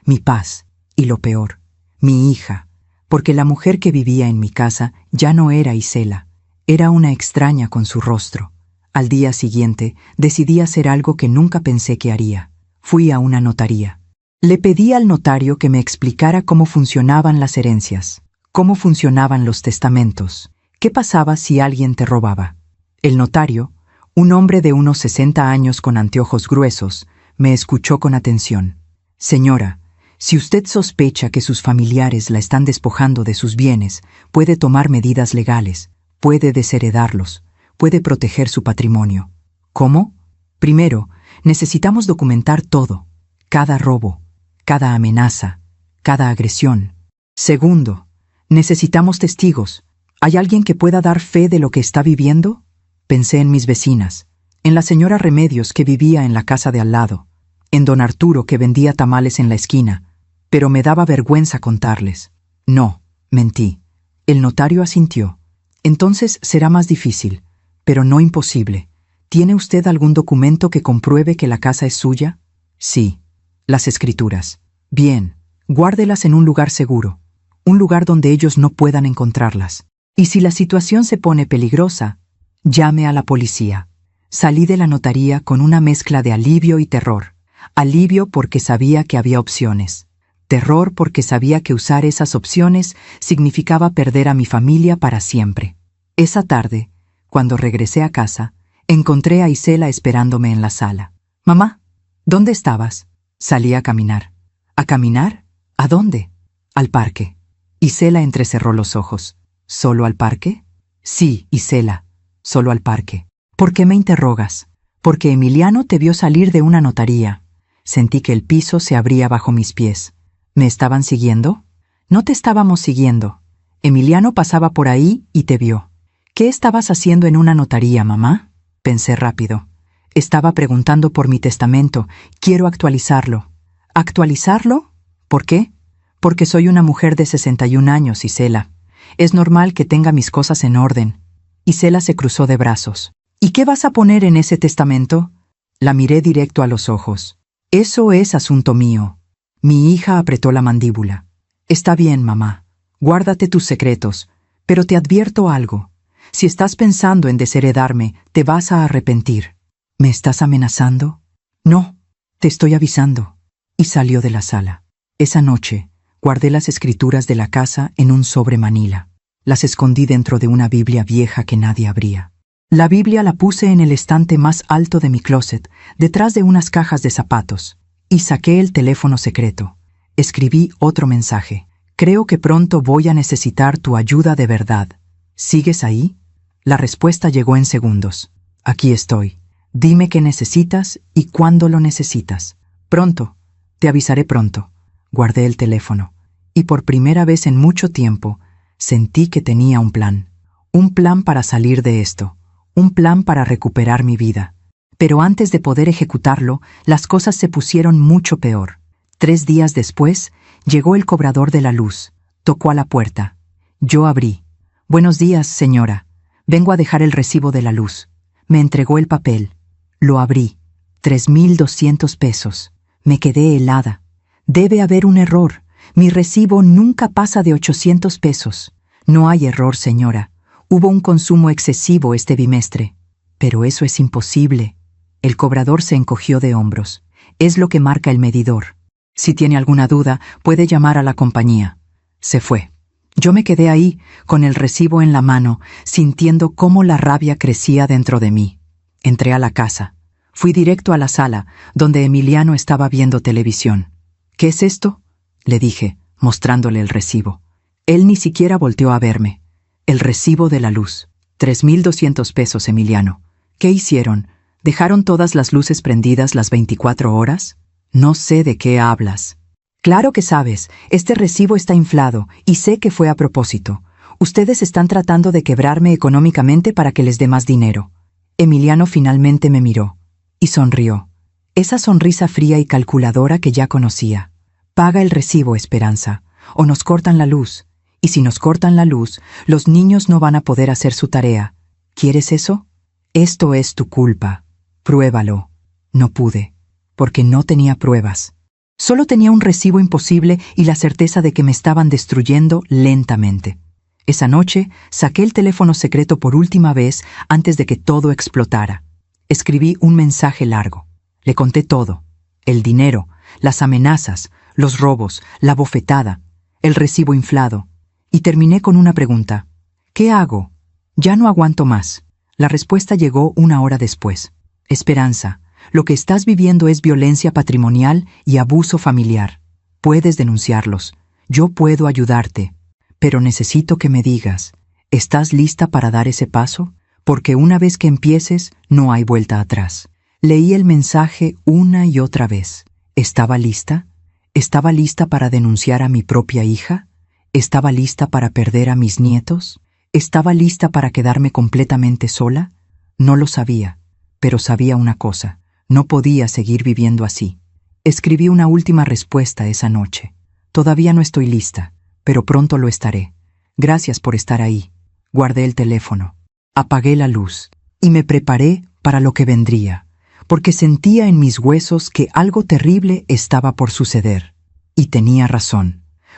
mi paz, y lo peor, mi hija, porque la mujer que vivía en mi casa ya no era Isela, era una extraña con su rostro. Al día siguiente, decidí hacer algo que nunca pensé que haría. Fui a una notaría. Le pedí al notario que me explicara cómo funcionaban las herencias, cómo funcionaban los testamentos, qué pasaba si alguien te robaba. El notario, un hombre de unos 60 años con anteojos gruesos, me escuchó con atención. Señora, si usted sospecha que sus familiares la están despojando de sus bienes, puede tomar medidas legales, puede desheredarlos, puede proteger su patrimonio. ¿Cómo? Primero, necesitamos documentar todo, cada robo, cada amenaza, cada agresión. Segundo, necesitamos testigos. ¿Hay alguien que pueda dar fe de lo que está viviendo? Pensé en mis vecinas, en la señora Remedios que vivía en la casa de al lado, en don Arturo que vendía tamales en la esquina, pero me daba vergüenza contarles. No, mentí. El notario asintió. Entonces será más difícil, pero no imposible. ¿Tiene usted algún documento que compruebe que la casa es suya? Sí. Las escrituras. Bien, guárdelas en un lugar seguro, un lugar donde ellos no puedan encontrarlas. Y si la situación se pone peligrosa, llame a la policía. Salí de la notaría con una mezcla de alivio y terror. Alivio porque sabía que había opciones. Terror porque sabía que usar esas opciones significaba perder a mi familia para siempre. Esa tarde, cuando regresé a casa, encontré a Isela esperándome en la sala. «Mamá, ¿dónde estabas?» Salí a caminar. ¿A caminar? ¿A dónde? Al parque. Isela entrecerró los ojos. ¿Solo al parque? Sí, Isela, solo al parque. ¿Por qué me interrogas? Porque Emiliano te vio salir de una notaría. Sentí que el piso se abría bajo mis pies. ¿Me estaban siguiendo? No te estábamos siguiendo. Emiliano pasaba por ahí y te vio. ¿Qué estabas haciendo en una notaría, mamá? Pensé rápido. Estaba preguntando por mi testamento. Quiero actualizarlo. ¿Actualizarlo? ¿Por qué? Porque soy una mujer de 61 años, Isela. Es normal que tenga mis cosas en orden. Isela se cruzó de brazos. ¿Y qué vas a poner en ese testamento? La miré directo a los ojos. Eso es asunto mío. Mi hija apretó la mandíbula. Está bien, mamá. Guárdate tus secretos. Pero te advierto algo. Si estás pensando en desheredarme, te vas a arrepentir. ¿Me estás amenazando? No, te estoy avisando. Y salió de la sala. Esa noche, guardé las escrituras de la casa en un sobre manila. Las escondí dentro de una Biblia vieja que nadie abría. La Biblia la puse en el estante más alto de mi closet, detrás de unas cajas de zapatos, y saqué el teléfono secreto. Escribí otro mensaje. Creo que pronto voy a necesitar tu ayuda de verdad. ¿Sigues ahí? La respuesta llegó en segundos. Aquí estoy. Dime qué necesitas y cuándo lo necesitas. Pronto. Te avisaré pronto. Guardé el teléfono, y por primera vez en mucho tiempo, sentí que tenía un plan. Un plan para salir de esto. Un plan para recuperar mi vida. Pero antes de poder ejecutarlo, las cosas se pusieron mucho peor. 3 días después, llegó el cobrador de la luz. Tocó a la puerta. Yo abrí. Buenos días, señora. Vengo a dejar el recibo de la luz. Me entregó el papel. Lo abrí. 3,200 pesos. Me quedé helada. Debe haber un error. Mi recibo nunca pasa de 800 pesos. No hay error, señora. Hubo un consumo excesivo este bimestre. Pero eso es imposible. El cobrador se encogió de hombros. Es lo que marca el medidor. Si tiene alguna duda, puede llamar a la compañía. Se fue. Yo me quedé ahí, con el recibo en la mano, sintiendo cómo la rabia crecía dentro de mí. Entré a la casa. Fui directo a la sala, donde Emiliano estaba viendo televisión. ¿Qué es esto?, le dije, mostrándole el recibo. Él ni siquiera volteó a verme. El recibo de la luz. 3,200 pesos, Emiliano. ¿Qué hicieron? ¿Dejaron todas las luces prendidas las 24 horas? No sé de qué hablas. Claro que sabes. Este recibo está inflado, y sé que fue a propósito. Ustedes están tratando de quebrarme económicamente para que les dé más dinero. Emiliano finalmente me miró. Y sonrió. Esa sonrisa fría y calculadora que ya conocía. Paga el recibo, Esperanza, o nos cortan la luz. Y si nos cortan la luz, los niños no van a poder hacer su tarea. ¿Quieres eso? Esto es tu culpa. Pruébalo. No pude, porque no tenía pruebas. Solo tenía un recibo imposible y la certeza de que me estaban destruyendo lentamente. Esa noche, saqué el teléfono secreto por última vez antes de que todo explotara. Escribí un mensaje largo. Le conté todo. El dinero, las amenazas, los robos, la bofetada, el recibo inflado. Y terminé con una pregunta. ¿Qué hago? Ya no aguanto más. La respuesta llegó 1 hora después. Esperanza, lo que estás viviendo es violencia patrimonial y abuso familiar. Puedes denunciarlos. Yo puedo ayudarte. Pero necesito que me digas, ¿estás lista para dar ese paso? Porque una vez que empieces, no hay vuelta atrás. Leí el mensaje una y otra vez. ¿Estaba lista? ¿Estaba lista para denunciar a mi propia hija? ¿Estaba lista para perder a mis nietos? ¿Estaba lista para quedarme completamente sola? No lo sabía, pero sabía una cosa. No podía seguir viviendo así. Escribí una última respuesta esa noche. Todavía no estoy lista, pero pronto lo estaré. Gracias por estar ahí. Guardé el teléfono. Apagué la luz y me preparé para lo que vendría, porque sentía en mis huesos que algo terrible estaba por suceder. Y tenía razón.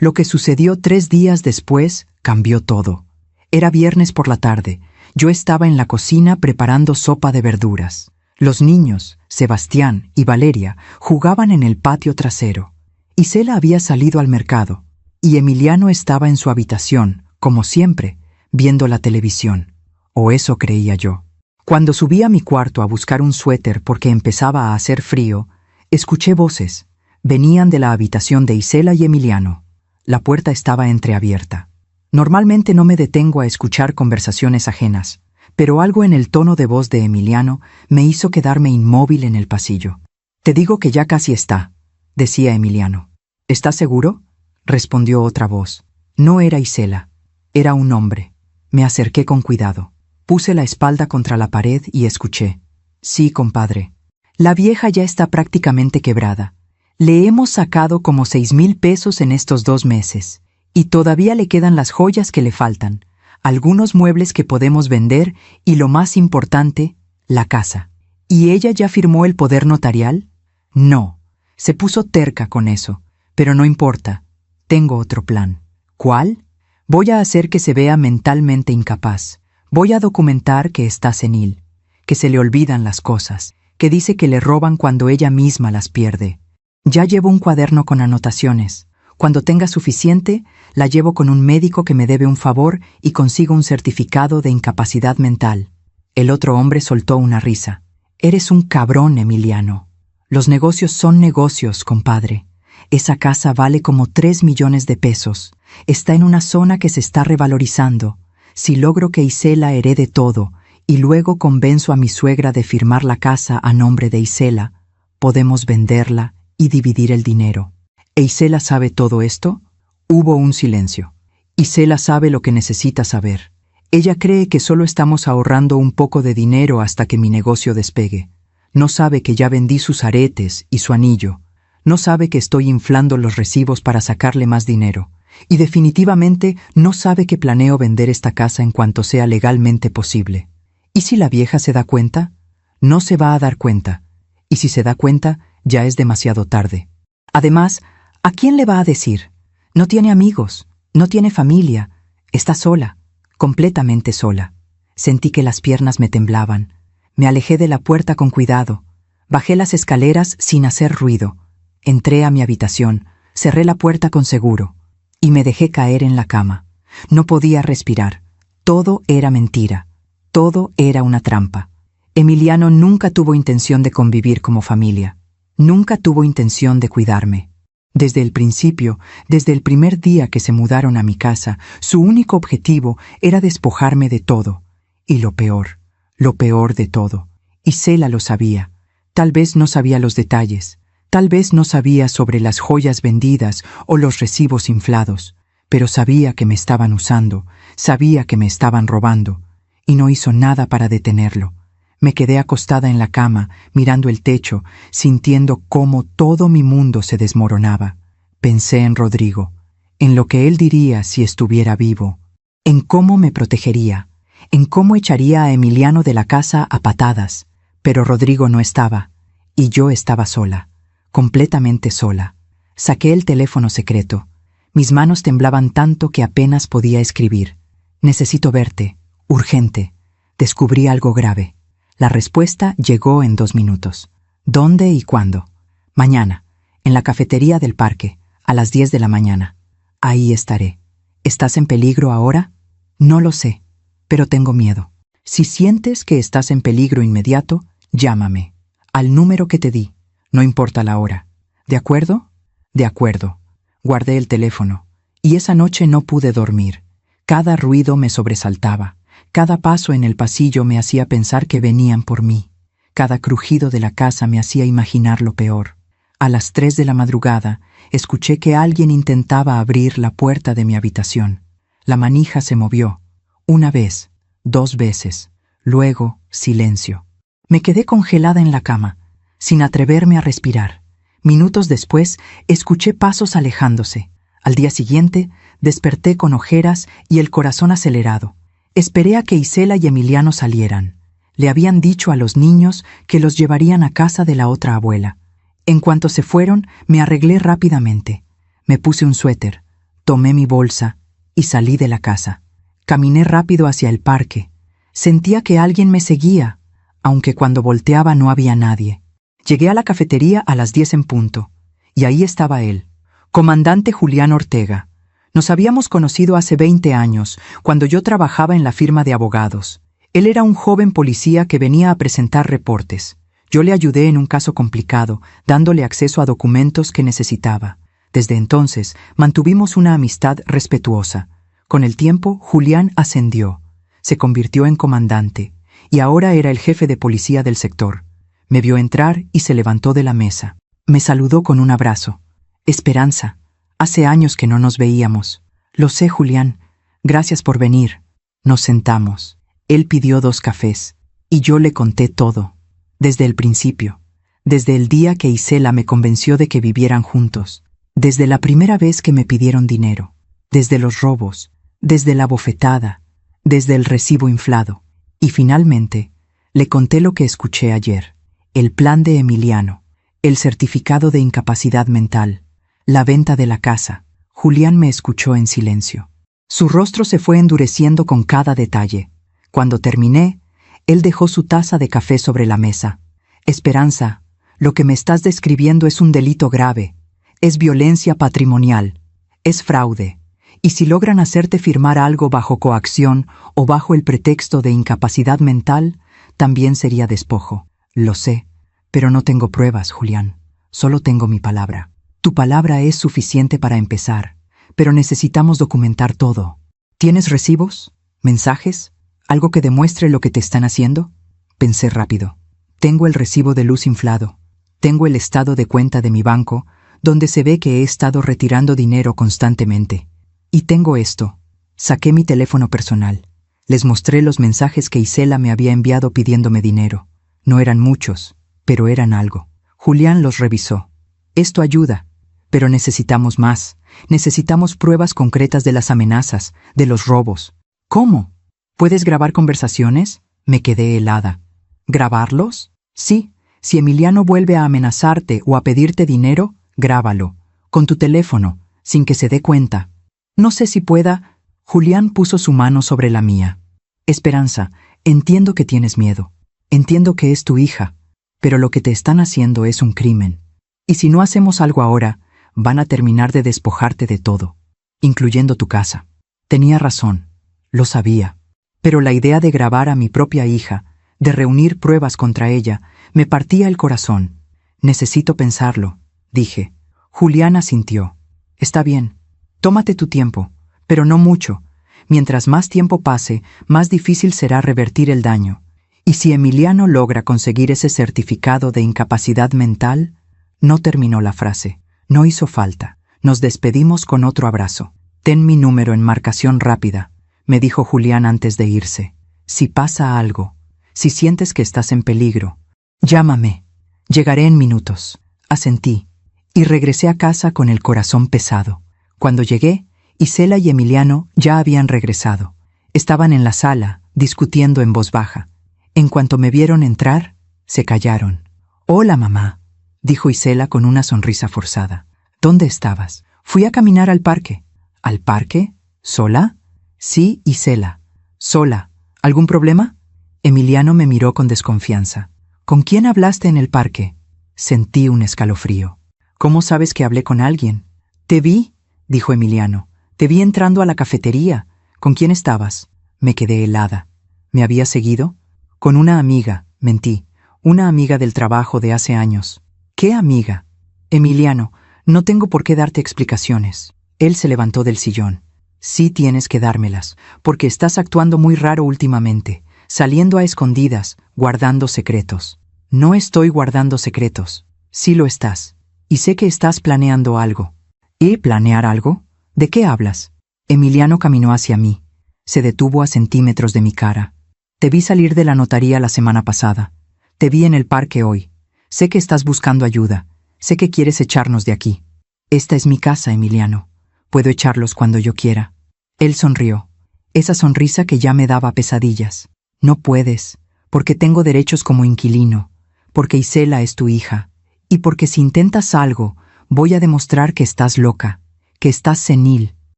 Lo que sucedió 3 días después cambió todo. Era viernes por la tarde. Yo estaba en la cocina preparando sopa de verduras. Los niños, Sebastián y Valeria, jugaban en el patio trasero. Isela había salido al mercado, y Emiliano estaba en su habitación, como siempre, viendo la televisión. O eso creía yo. Cuando subí a mi cuarto a buscar un suéter porque empezaba a hacer frío, escuché voces. Venían de la habitación de Isela y Emiliano. La puerta estaba entreabierta. Normalmente no me detengo a escuchar conversaciones ajenas, pero algo en el tono de voz de Emiliano me hizo quedarme inmóvil en el pasillo. «Te digo que ya casi está», decía Emiliano. «¿Estás seguro?», respondió otra voz. No era Isela, era un hombre. Me acerqué con cuidado. Puse la espalda contra la pared y escuché. «Sí, compadre. La vieja ya está prácticamente quebrada. Le hemos sacado como 6,000 pesos en estos 2 meses. Y todavía le quedan las joyas que le faltan, algunos muebles que podemos vender y lo más importante, la casa». «¿Y ella ya firmó el poder notarial?». «No. Se puso terca con eso. Pero no importa. Tengo otro plan». «¿Cuál?». «Voy a hacer que se vea mentalmente incapaz. Voy a documentar que está senil, que se le olvidan las cosas, que dice que le roban cuando ella misma las pierde. Ya llevo un cuaderno con anotaciones. Cuando tenga suficiente, la llevo con un médico que me debe un favor y consigo un certificado de incapacidad mental». El otro hombre soltó una risa. «Eres un cabrón, Emiliano. Los negocios son negocios, compadre. Esa casa vale como 3 millones de pesos. Está en una zona que se está revalorizando. Si logro que Isela herede todo y luego convenzo a mi suegra de firmar la casa a nombre de Isela, podemos venderla y dividir el dinero». «¿E Isela sabe todo esto?». Hubo un silencio. «Isela sabe lo que necesita saber. Ella cree que solo estamos ahorrando un poco de dinero hasta que mi negocio despegue. No sabe que ya vendí sus aretes y su anillo. No sabe que estoy inflando los recibos para sacarle más dinero. Y definitivamente no sabe que planeo vender esta casa en cuanto sea legalmente posible. ¿Y si la vieja se da cuenta? No se va a dar cuenta. Y si se da cuenta, ya es demasiado tarde. Además, ¿a quién le va a decir? No tiene amigos, no tiene familia, está sola, completamente sola». Sentí que las piernas me temblaban. Me alejé de la puerta con cuidado. Bajé las escaleras sin hacer ruido. Entré a mi habitación, cerré la puerta con seguro y me dejé caer en la cama. No podía respirar. Todo era mentira. Todo era una trampa. Emiliano nunca tuvo intención de convivir como familia. Nunca tuvo intención de cuidarme. Desde el principio, desde el primer día que se mudaron a mi casa, su único objetivo era despojarme de todo. Y lo peor de todo, Isela lo sabía. Tal vez no sabía los detalles. Tal vez no sabía sobre las joyas vendidas o los recibos inflados, pero sabía que me estaban usando, sabía que me estaban robando, y no hizo nada para detenerlo. Me quedé acostada en la cama, mirando el techo, sintiendo cómo todo mi mundo se desmoronaba. Pensé en Rodrigo, en lo que él diría si estuviera vivo, en cómo me protegería, en cómo echaría a Emiliano de la casa a patadas, pero Rodrigo no estaba, y yo estaba sola. Completamente sola. Saqué el teléfono secreto. Mis manos temblaban tanto que apenas podía escribir. «Necesito verte. Urgente». Descubrí algo grave. La respuesta llegó en 2 minutos. «¿Dónde y cuándo?». «Mañana, en la cafetería del parque, a las 10 de la mañana. Ahí estaré». «¿Estás en peligro ahora?». «No lo sé, pero tengo miedo. Si sientes que estás en peligro inmediato, llámame. Al número que te di. No importa la hora. ¿De acuerdo?». «De acuerdo». Guardé el teléfono, y esa noche no pude dormir. Cada ruido me sobresaltaba. Cada paso en el pasillo me hacía pensar que venían por mí. Cada crujido de la casa me hacía imaginar lo peor. A las 3 de la madrugada, escuché que alguien intentaba abrir la puerta de mi habitación. La manija se movió. 1 vez, 2 veces. Luego, silencio. Me quedé congelada en la cama, sin atreverme a respirar. Minutos después, escuché pasos alejándose. Al día siguiente, desperté con ojeras y el corazón acelerado. Esperé a que Isela y Emiliano salieran. Le habían dicho a los niños que los llevarían a casa de la otra abuela. En cuanto se fueron, me arreglé rápidamente. Me puse un suéter, tomé mi bolsa y salí de la casa. Caminé rápido hacia el parque. Sentía que alguien me seguía, aunque cuando volteaba no había nadie. Llegué a la cafetería a las 10 en punto, y ahí estaba él, comandante Julián Ortega. Nos habíamos conocido hace 20 años, cuando yo trabajaba en la firma de abogados. Él era un joven policía que venía a presentar reportes. Yo le ayudé en un caso complicado, dándole acceso a documentos que necesitaba. Desde entonces, mantuvimos una amistad respetuosa. Con el tiempo, Julián ascendió. Se convirtió en comandante, y ahora era el jefe de policía del sector. Me vio entrar y se levantó de la mesa. Me saludó con un abrazo. Esperanza, hace años que no nos veíamos. Lo sé, Julián. Gracias por venir. Nos sentamos. Él pidió 2 cafés, y yo le conté todo. Desde el principio. Desde el día que Isela me convenció de que vivieran juntos. Desde la primera vez que me pidieron dinero. Desde los robos. Desde la bofetada. Desde el recibo inflado. Y finalmente, le conté lo que escuché ayer. El plan de Emiliano. El certificado de incapacidad mental. La venta de la casa. Julián me escuchó en silencio. Su rostro se fue endureciendo con cada detalle. Cuando terminé, él dejó su taza de café sobre la mesa. Esperanza, lo que me estás describiendo es un delito grave. Es violencia patrimonial. Es fraude. Y si logran hacerte firmar algo bajo coacción o bajo el pretexto de incapacidad mental, también sería despojo. Lo sé, pero no tengo pruebas, Julián. Solo tengo mi palabra. Tu palabra es suficiente para empezar, pero necesitamos documentar todo. ¿Tienes recibos? ¿Mensajes? ¿Algo que demuestre lo que te están haciendo? Pensé rápido. Tengo el recibo de luz inflado. Tengo el estado de cuenta de mi banco, donde se ve que he estado retirando dinero constantemente. Y tengo esto. Saqué mi teléfono personal. Les mostré los mensajes que Isela me había enviado pidiéndome dinero. No eran muchos, pero eran algo. Julián los revisó. Esto ayuda, pero necesitamos más. Necesitamos pruebas concretas de las amenazas, de los robos. ¿Cómo? ¿Puedes grabar conversaciones? Me quedé helada. ¿Grabarlos? Sí. Si Emiliano vuelve a amenazarte o a pedirte dinero, grábalo. Con tu teléfono, sin que se dé cuenta. No sé si pueda. Julián puso su mano sobre la mía. Esperanza, entiendo que tienes miedo. Entiendo que es tu hija. Pero lo que te están haciendo es un crimen. Y si no hacemos algo ahora, van a terminar de despojarte de todo, incluyendo tu casa. Tenía razón. Lo sabía. Pero la idea de grabar a mi propia hija, de reunir pruebas contra ella, me partía el corazón. Necesito pensarlo, dije. Julián asintió. Está bien. Tómate tu tiempo, pero no mucho. Mientras más tiempo pase, más difícil será revertir el daño. Y si Emiliano logra conseguir ese certificado de incapacidad mental... No terminó la frase. No hizo falta. Nos despedimos con otro abrazo. Ten mi número en marcación rápida, me dijo Julián antes de irse. Si pasa algo, si sientes que estás en peligro, llámame. Llegaré en minutos. Asentí, y regresé a casa con el corazón pesado. Cuando llegué, Isela y Emiliano ya habían regresado. Estaban en la sala, discutiendo en voz baja. En cuanto me vieron entrar, se callaron. «Hola, mamá», dijo Isela con una sonrisa forzada. «¿Dónde estabas?» «Fui a caminar al parque». «¿Al parque? ¿Sola?» «Sí, Isela. Sola. ¿Algún problema?» Emiliano me miró con desconfianza. «¿Con quién hablaste en el parque?» Sentí un escalofrío. «¿Cómo sabes que hablé con alguien?» «Te vi», dijo Emiliano. «Te vi entrando a la cafetería. ¿Con quién estabas?» Me quedé helada. ¿Me había seguido? «Con una amiga», mentí. «Una amiga del trabajo de hace años». «¿Qué amiga?» «Emiliano, no tengo por qué darte explicaciones». Él se levantó del sillón. «Sí tienes que dármelas, porque estás actuando muy raro últimamente, saliendo a escondidas, guardando secretos». «No estoy guardando secretos». «Sí lo estás. Y sé que estás planeando algo». «¿Y planear algo? ¿De qué hablas?» Emiliano caminó hacia mí. Se detuvo a centímetros de mi cara. «Te vi salir de la notaría la semana pasada. Te vi en el parque hoy. Sé que estás buscando ayuda. Sé que quieres echarnos de aquí. Esta es mi casa, Emiliano. Puedo echarlos cuando yo quiera». Él sonrió. Esa sonrisa que ya me daba pesadillas. «No puedes, porque tengo derechos como inquilino, porque Isela es tu hija, y porque si intentas algo, voy a demostrar que estás loca, que estás senil,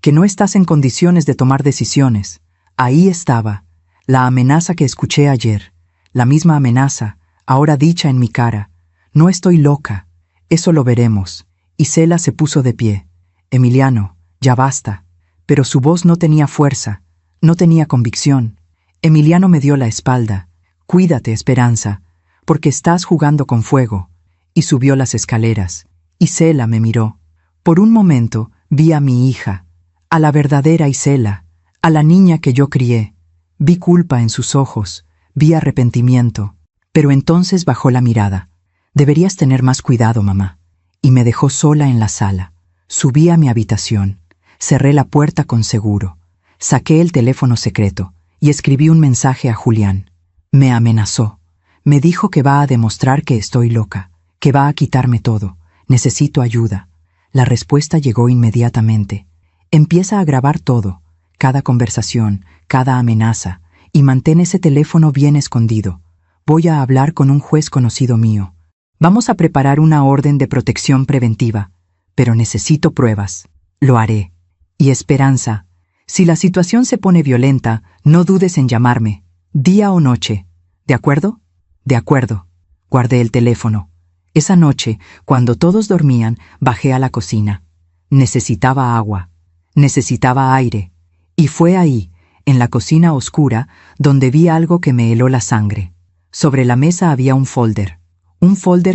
que no estás en condiciones de tomar decisiones». Ahí estaba, la amenaza que escuché ayer, la misma amenaza, ahora dicha en mi cara. «No estoy loca. Eso lo veremos». Isela se puso de pie. «Emiliano, ya basta». Pero su voz no tenía fuerza, no tenía convicción. Emiliano me dio la espalda. «Cuídate, Esperanza, porque estás jugando con fuego». Y subió las escaleras. Isela me miró. Por un momento vi a mi hija, a la verdadera Isela, a la niña que yo crié. Vi culpa en sus ojos, vi arrepentimiento, pero entonces bajó la mirada. Deberías tener más cuidado, mamá. Y me dejó sola en la sala. Subí a mi habitación, cerré la puerta con seguro, saqué el teléfono secreto y escribí un mensaje a Julián. Me amenazó. Me dijo que va a demostrar que estoy loca, que va a quitarme todo. Necesito ayuda. La respuesta llegó inmediatamente. Empieza a grabar todo, cada conversación, cada amenaza, y mantén ese teléfono bien escondido. Voy a hablar con un juez conocido mío. Vamos a preparar una orden de protección preventiva, pero necesito pruebas. Lo haré. Y Esperanza, si la situación se pone violenta, no dudes en llamarme, día o noche. ¿De acuerdo? De acuerdo. Guardé el teléfono. Esa noche, cuando todos dormían, bajé a la cocina. Necesitaba agua. Necesitaba aire. Y fue ahí, en la cocina oscura, donde vi algo que me heló la sangre. Sobre la mesa había un folder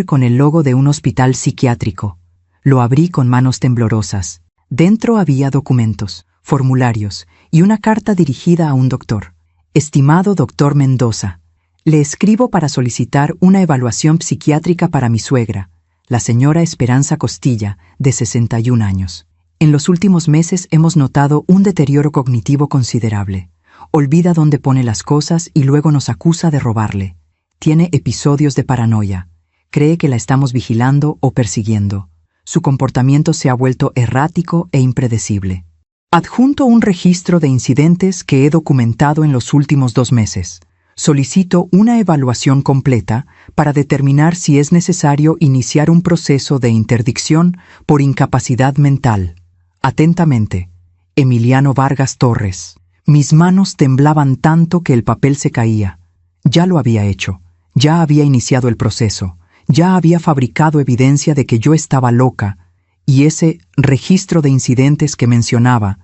con el logo de un hospital psiquiátrico. Lo abrí con manos temblorosas. Dentro había documentos, formularios y una carta dirigida a un doctor. Estimado doctor Mendoza, le escribo para solicitar una evaluación psiquiátrica para mi suegra, la señora Esperanza Costilla, de 61 años. En los últimos meses hemos notado un deterioro cognitivo considerable. Olvida dónde pone las cosas y luego nos acusa de robarle. Tiene episodios de paranoia. Cree que la estamos vigilando o persiguiendo. Su comportamiento se ha vuelto errático e impredecible. Adjunto un registro de incidentes que he documentado en los últimos 2 meses. Solicito una evaluación completa para determinar si es necesario iniciar un proceso de interdicción por incapacidad mental. Atentamente, Emiliano Vargas Torres. Mis manos temblaban tanto que el papel se caía. Ya lo había hecho. Ya había iniciado el proceso. Ya había fabricado evidencia de que yo estaba loca, y ese registro de incidentes que mencionaba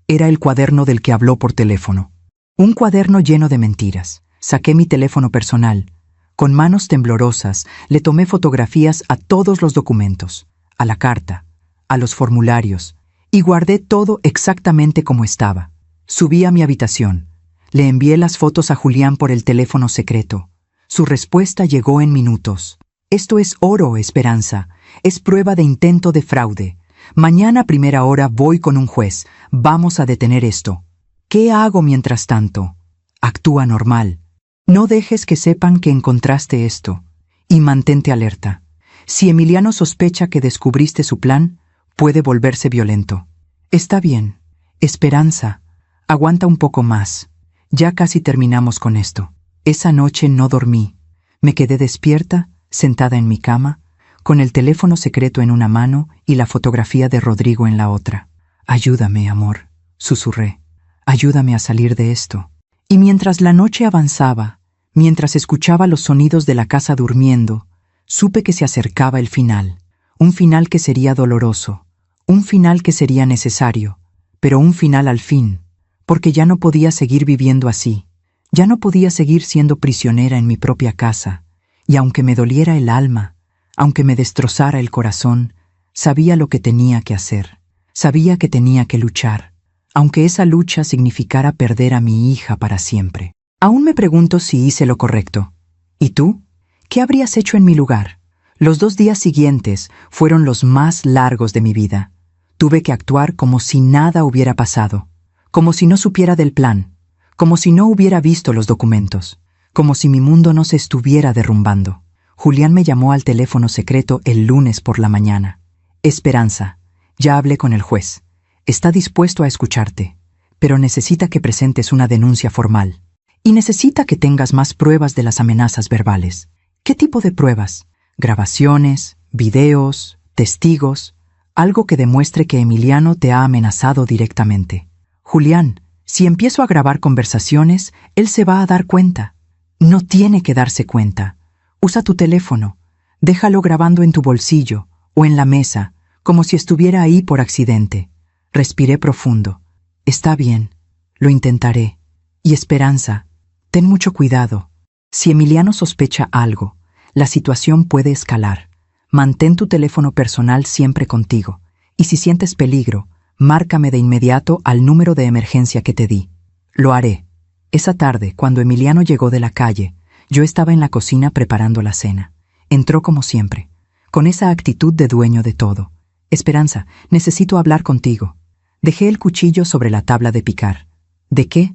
era el cuaderno del que habló por teléfono. Un cuaderno lleno de mentiras. Saqué mi teléfono personal. Con manos temblorosas le tomé fotografías a todos los documentos, a la carta, a los formularios, y guardé todo exactamente como estaba. Subí a mi habitación. Le envié las fotos a Julián por el teléfono secreto. Su respuesta llegó en minutos. Esto es oro, Esperanza. Es prueba de intento de fraude. Mañana a primera hora voy con un juez. Vamos a detener esto. ¿Qué hago mientras tanto? Actúa normal. No dejes que sepan que encontraste esto. Y mantente alerta. Si Emiliano sospecha que descubriste su plan, puede volverse violento. Está bien. Esperanza, aguanta un poco más. Ya casi terminamos con esto. Esa noche no dormí. Me quedé despierta, sentada en mi cama, con el teléfono secreto en una mano y la fotografía de Rodrigo en la otra. Ayúdame, amor, susurré. Ayúdame a salir de esto. Y mientras la noche avanzaba, mientras escuchaba los sonidos de la casa durmiendo, supe que se acercaba el final. Un final que sería doloroso, un final que sería necesario, pero un final al fin, porque ya no podía seguir viviendo así. Ya no podía seguir siendo prisionera en mi propia casa. Y aunque me doliera el alma, aunque me destrozara el corazón, sabía lo que tenía que hacer. Sabía que tenía que luchar, aunque esa lucha significara perder a mi hija para siempre. Aún me pregunto si hice lo correcto. ¿Y tú? ¿Qué habrías hecho en mi lugar? Los 2 días siguientes fueron los más largos de mi vida. Tuve que actuar como si nada hubiera pasado, como si no supiera del plan, como si no hubiera visto los documentos, como si mi mundo no se estuviera derrumbando. Julián me llamó al teléfono secreto el lunes por la mañana. Esperanza, ya hablé con el juez. Está dispuesto a escucharte, pero necesita que presentes una denuncia formal. Y necesita que tengas más pruebas de las amenazas verbales. ¿Qué tipo de pruebas? Grabaciones, videos, testigos, algo que demuestre que Emiliano te ha amenazado directamente. Julián, si empiezo a grabar conversaciones, él se va a dar cuenta. No tiene que darse cuenta. Usa tu teléfono. Déjalo grabando en tu bolsillo o en la mesa, como si estuviera ahí por accidente. Respiré profundo. Está bien. Lo intentaré. Y Esperanza, ten mucho cuidado. Si Emiliano sospecha algo, la situación puede escalar. Mantén tu teléfono personal siempre contigo. Y si sientes peligro, márcame de inmediato al número de emergencia que te di. Lo haré. Esa tarde, cuando Emiliano llegó de la calle, yo estaba en la cocina preparando la cena. Entró como siempre, con esa actitud de dueño de todo. Esperanza, necesito hablar contigo. Dejé el cuchillo sobre la tabla de picar. ¿De qué?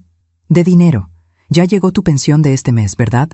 De dinero. Ya llegó tu pensión de este mes, ¿verdad?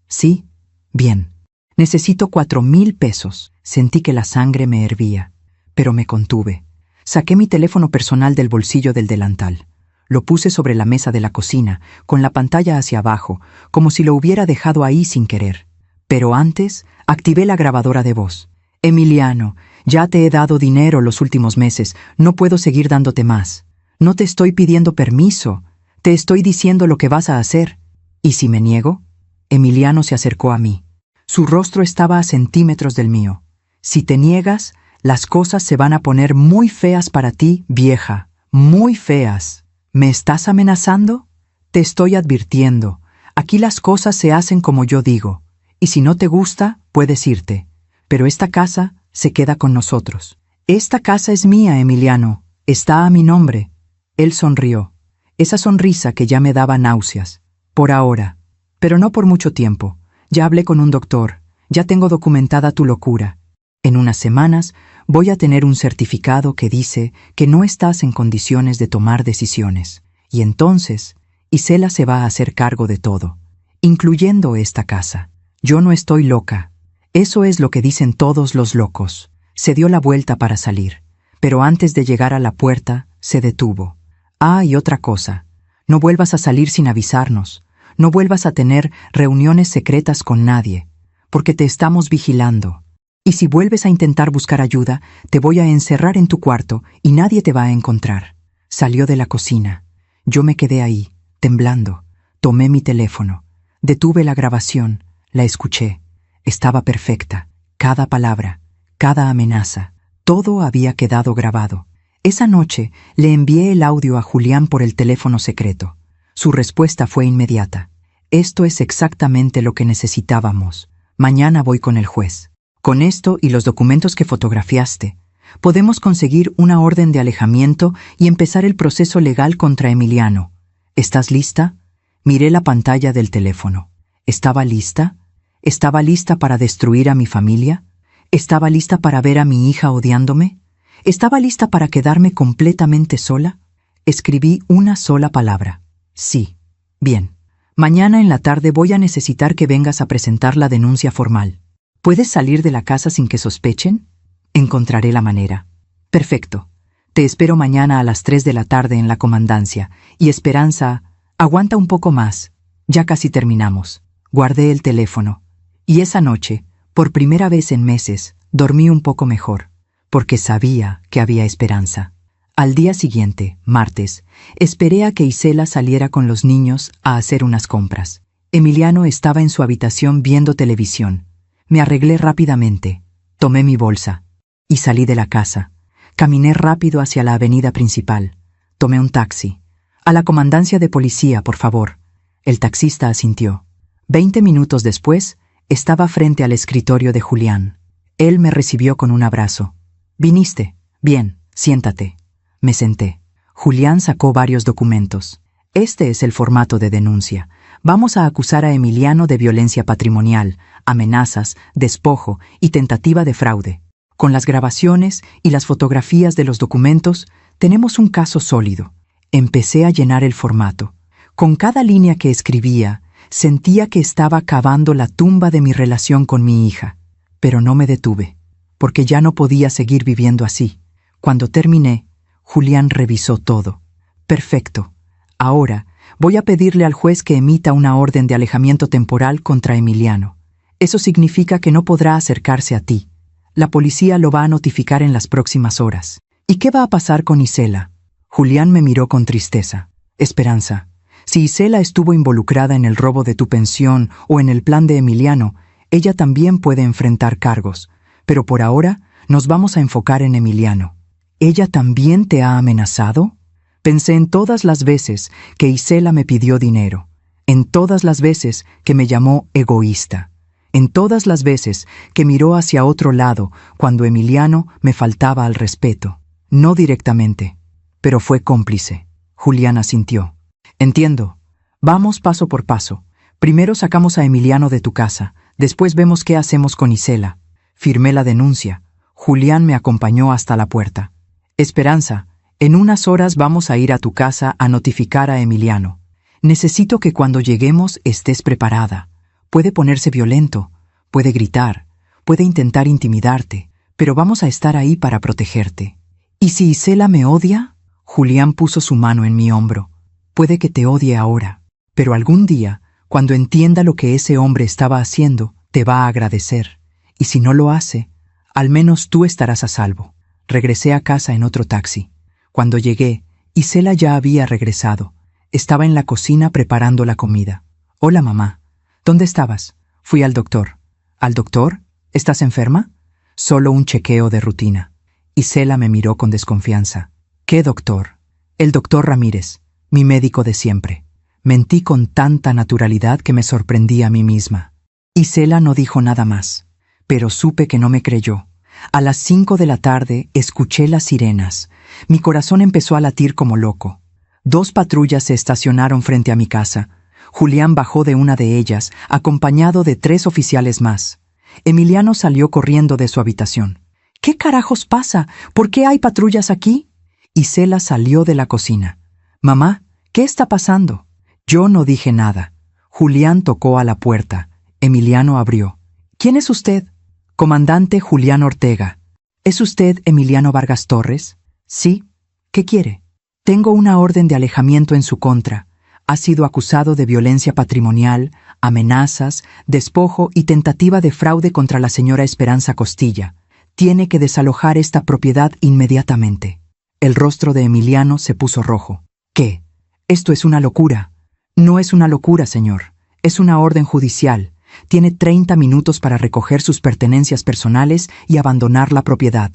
Sí. Bien. Necesito 4,000 pesos. Sentí que la sangre me hervía, pero me contuve. Saqué mi teléfono personal del bolsillo del delantal. Lo puse sobre la mesa de la cocina, con la pantalla hacia abajo, como si lo hubiera dejado ahí sin querer. Pero antes, activé la grabadora de voz. Emiliano, ya te he dado dinero los últimos meses, no puedo seguir dándote más. No te estoy pidiendo permiso, te estoy diciendo lo que vas a hacer. ¿Y si me niego? Emiliano se acercó a mí. Su rostro estaba a centímetros del mío. Si te niegas, las cosas se van a poner muy feas para ti, vieja, muy feas. ¿Me estás amenazando? Te estoy advirtiendo. Aquí las cosas se hacen como yo digo. Y si no te gusta, puedes irte. Pero esta casa se queda con nosotros. Esta casa es mía, Emiliano. Está a mi nombre. Él sonrió. Esa sonrisa que ya me daba náuseas. Por ahora. Pero no por mucho tiempo. Ya hablé con un doctor. Ya tengo documentada tu locura. En unas semanas voy a tener un certificado que dice que no estás en condiciones de tomar decisiones. Y entonces, Isela se va a hacer cargo de todo, incluyendo esta casa. Yo no estoy loca. Eso es lo que dicen todos los locos. Se dio la vuelta para salir, pero antes de llegar a la puerta, se detuvo. Ah, y otra cosa. No vuelvas a salir sin avisarnos. No vuelvas a tener reuniones secretas con nadie, porque te estamos vigilando. Y si vuelves a intentar buscar ayuda, te voy a encerrar en tu cuarto y nadie te va a encontrar. Salió de la cocina. Yo me quedé ahí, temblando. Tomé mi teléfono. Detuve la grabación. La escuché. Estaba perfecta. Cada palabra, cada amenaza, todo había quedado grabado. Esa noche le envié el audio a Julián por el teléfono secreto. Su respuesta fue inmediata. Esto es exactamente lo que necesitábamos. Mañana voy con el juez. Con esto y los documentos que fotografiaste, podemos conseguir una orden de alejamiento y empezar el proceso legal contra Emiliano. ¿Estás lista? Miré la pantalla del teléfono. ¿Estaba lista? ¿Estaba lista para destruir a mi familia? ¿Estaba lista para ver a mi hija odiándome? ¿Estaba lista para quedarme completamente sola? Escribí una sola palabra. Sí. Bien. Mañana en la tarde voy a necesitar que vengas a presentar la denuncia formal. ¿Puedes salir de la casa sin que sospechen? Encontraré la manera. Perfecto. Te espero mañana a las 3 de la tarde en la comandancia. Y Esperanza, aguanta un poco más. Ya casi terminamos. Guardé el teléfono. Y esa noche, por primera vez en meses, dormí un poco mejor, porque sabía que había esperanza. Al día siguiente, martes, esperé a que Isela saliera con los niños a hacer unas compras. Emiliano estaba en su habitación viendo televisión. Me arreglé rápidamente, tomé mi bolsa y salí de la casa. Caminé rápido hacia la avenida principal. Tomé un taxi. A la comandancia de policía, por favor. El taxista asintió. 20 minutos después, estaba frente al escritorio de Julián. Él me recibió con un abrazo. ¿Viniste? Bien, siéntate. Me senté. Julián sacó varios documentos. Este es el formato de denuncia. Vamos a acusar a Emiliano de violencia patrimonial, amenazas, despojo y tentativa de fraude. Con las grabaciones y las fotografías de los documentos, tenemos un caso sólido. Empecé a llenar el formato. Con cada línea que escribía, sentía que estaba cavando la tumba de mi relación con mi hija. Pero no me detuve, porque ya no podía seguir viviendo así. Cuando terminé, Julián revisó todo. Perfecto. Ahora voy a pedirle al juez que emita una orden de alejamiento temporal contra Emiliano. Eso significa que no podrá acercarse a ti. La policía lo va a notificar en las próximas horas. ¿Y qué va a pasar con Isela? Julián me miró con tristeza. Esperanza, si Isela estuvo involucrada en el robo de tu pensión o en el plan de Emiliano, ella también puede enfrentar cargos. Pero por ahora nos vamos a enfocar en Emiliano. ¿Ella también te ha amenazado? Pensé en todas las veces que Isela me pidió dinero, en todas las veces que me llamó egoísta, en todas las veces que miró hacia otro lado cuando Emiliano me faltaba al respeto. No directamente, pero fue cómplice. Julián asintió. Entiendo. Vamos paso por paso. Primero sacamos a Emiliano de tu casa, después vemos qué hacemos con Isela. Firmé la denuncia. Julián me acompañó hasta la puerta. Esperanza, en unas horas vamos a ir a tu casa a notificar a Emiliano. Necesito que cuando lleguemos estés preparada. Puede ponerse violento, puede gritar, puede intentar intimidarte, pero vamos a estar ahí para protegerte. ¿Y si Isela me odia? Julián puso su mano en mi hombro. Puede que te odie ahora, pero algún día, cuando entienda lo que ese hombre estaba haciendo, te va a agradecer. Y si no lo hace, al menos tú estarás a salvo. Regresé a casa en otro taxi. Cuando llegué, Isela ya había regresado. Estaba en la cocina preparando la comida. Hola, mamá. ¿Dónde estabas? Fui al doctor. ¿Al doctor? ¿Estás enferma? Solo un chequeo de rutina. Isela me miró con desconfianza. ¿Qué doctor? El doctor Ramírez, mi médico de siempre. Mentí con tanta naturalidad que me sorprendí a mí misma. Isela no dijo nada más, pero supe que no me creyó. A las 5 de la tarde escuché las sirenas. Mi corazón empezó a latir como loco. 2 patrullas se estacionaron frente a mi casa. Julián bajó de una de ellas, acompañado de 3 oficiales más. Emiliano salió corriendo de su habitación. ¿Qué carajos pasa? ¿Por qué hay patrullas aquí? Isela salió de la cocina. Mamá, ¿qué está pasando? Yo no dije nada. Julián tocó a la puerta. Emiliano abrió. ¿Quién es usted? Comandante Julián Ortega. ¿Es usted Emiliano Vargas Torres? Sí. ¿Qué quiere? Tengo una orden de alejamiento en su contra. Ha sido acusado de violencia patrimonial, amenazas, despojo y tentativa de fraude contra la señora Esperanza Costilla. Tiene que desalojar esta propiedad inmediatamente. El rostro de Emiliano se puso rojo. ¿Qué? Esto es una locura. No es una locura, señor. Es una orden judicial. Tiene 30 minutos para recoger sus pertenencias personales y abandonar la propiedad.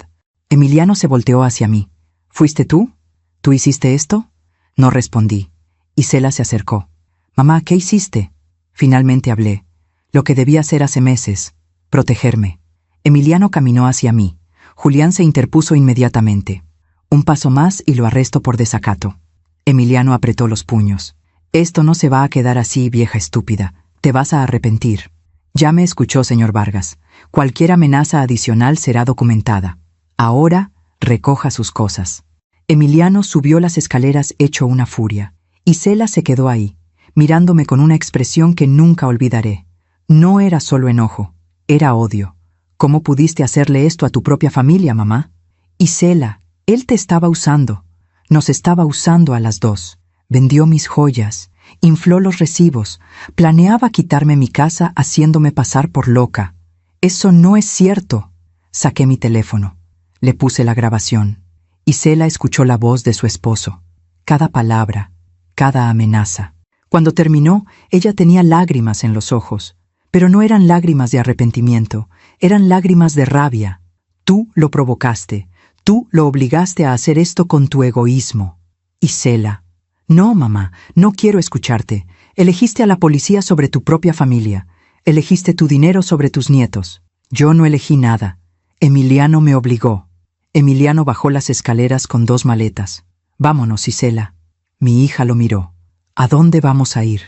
Emiliano se volteó hacia mí. ¿Fuiste tú? ¿Tú hiciste esto? No respondí. Isela se acercó. Mamá, ¿qué hiciste? Finalmente hablé. Lo que debía hacer hace meses. Protegerme. Emiliano caminó hacia mí. Julián se interpuso inmediatamente. Un paso más y lo arresto por desacato. Emiliano apretó los puños. Esto no se va a quedar así, vieja estúpida. Te vas a arrepentir. Ya me escuchó, señor Vargas. Cualquier amenaza adicional será documentada. Ahora, recoja sus cosas. Emiliano subió las escaleras hecho una furia. Isela se quedó ahí, mirándome con una expresión que nunca olvidaré. No era solo enojo, era odio. ¿Cómo pudiste hacerle esto a tu propia familia, mamá? Isela, él te estaba usando. Nos estaba usando a las 2. Vendió mis joyas, infló los recibos, planeaba quitarme mi casa haciéndome pasar por loca. Eso no es cierto. Saqué mi teléfono. Le puse la grabación. Isela escuchó la voz de su esposo. Cada palabra, cada amenaza. Cuando terminó, ella tenía lágrimas en los ojos, pero no eran lágrimas de arrepentimiento, eran lágrimas de rabia. Tú lo provocaste, tú lo obligaste a hacer esto con tu egoísmo. Isela. No, mamá, no quiero escucharte. Elegiste a la policía sobre tu propia familia. Elegiste tu dinero sobre tus nietos. Yo no elegí nada. Emiliano me obligó. Emiliano bajó las escaleras con 2 maletas. Vámonos, Isela. Mi hija lo miró. ¿A dónde vamos a ir?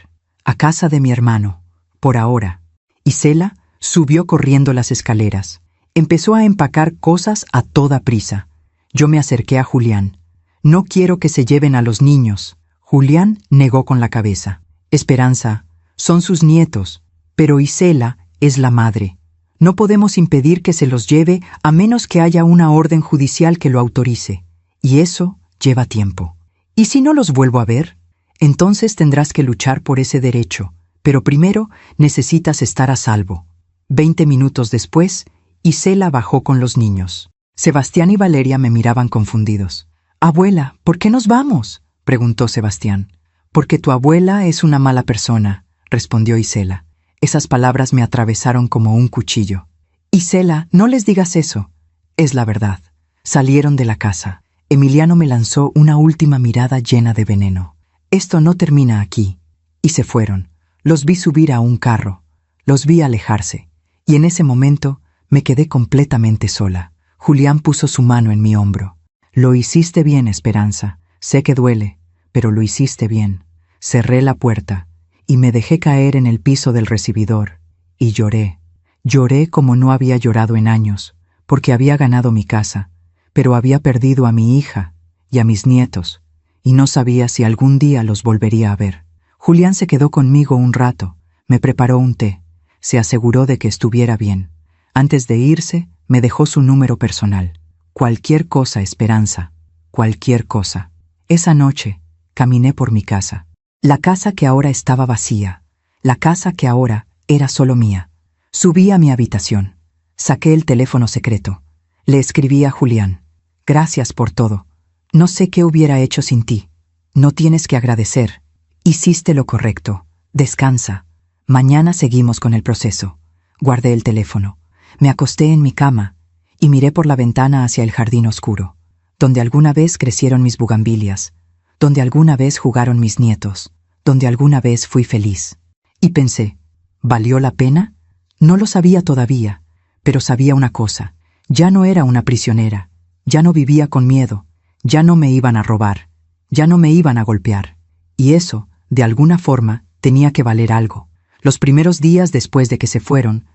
A casa de mi hermano. Por ahora. Isela subió corriendo las escaleras. Empezó a empacar cosas a toda prisa. Yo me acerqué a Julián. No quiero que se lleven a los niños. Julián negó con la cabeza. Esperanza, son sus nietos, pero Isela es la madre. No podemos impedir que se los lleve a menos que haya una orden judicial que lo autorice. Y eso lleva tiempo. ¿Y si no los vuelvo a ver? Entonces tendrás que luchar por ese derecho. Pero primero necesitas estar a salvo. 20 minutos después, Isela bajó con los niños. Sebastián y Valeria me miraban confundidos. «Abuela, ¿por qué nos vamos?», preguntó Sebastián. «Porque tu abuela es una mala persona», respondió Isela. Esas palabras me atravesaron como un cuchillo. «Isela, no les digas eso. Es la verdad». Salieron de la casa. Emiliano me lanzó una última mirada llena de veneno. «Esto no termina aquí». Y se fueron. Los vi subir a un carro. Los vi alejarse. Y en ese momento me quedé completamente sola. Julián puso su mano en mi hombro. «Lo hiciste bien, Esperanza. Sé que duele, pero lo hiciste bien». Cerré la puerta y me dejé caer en el piso del recibidor, y lloré. Lloré como no había llorado en años, porque había ganado mi casa, pero había perdido a mi hija y a mis nietos, y no sabía si algún día los volvería a ver. Julián se quedó conmigo un rato, me preparó un té, se aseguró de que estuviera bien. Antes de irse, me dejó su número personal. Cualquier cosa, Esperanza, cualquier cosa. Esa noche, caminé por mi casa. La casa que ahora estaba vacía, la casa que ahora era solo mía. Subí a mi habitación, saqué el teléfono secreto. Le escribí a Julián: gracias por todo. No sé qué hubiera hecho sin ti. No tienes que agradecer. Hiciste lo correcto. Descansa. Mañana seguimos con el proceso. Guardé el teléfono. Me acosté en mi cama y miré por la ventana hacia el jardín oscuro, donde alguna vez crecieron mis bugambilias, donde alguna vez jugaron mis nietos, donde alguna vez fui feliz. Y pensé, ¿valió la pena? No lo sabía todavía, pero sabía una cosa: ya no era una prisionera, ya no vivía con miedo, ya no me iban a robar, ya no me iban a golpear. Y eso, de alguna forma, tenía que valer algo. Los primeros días después de que se fueron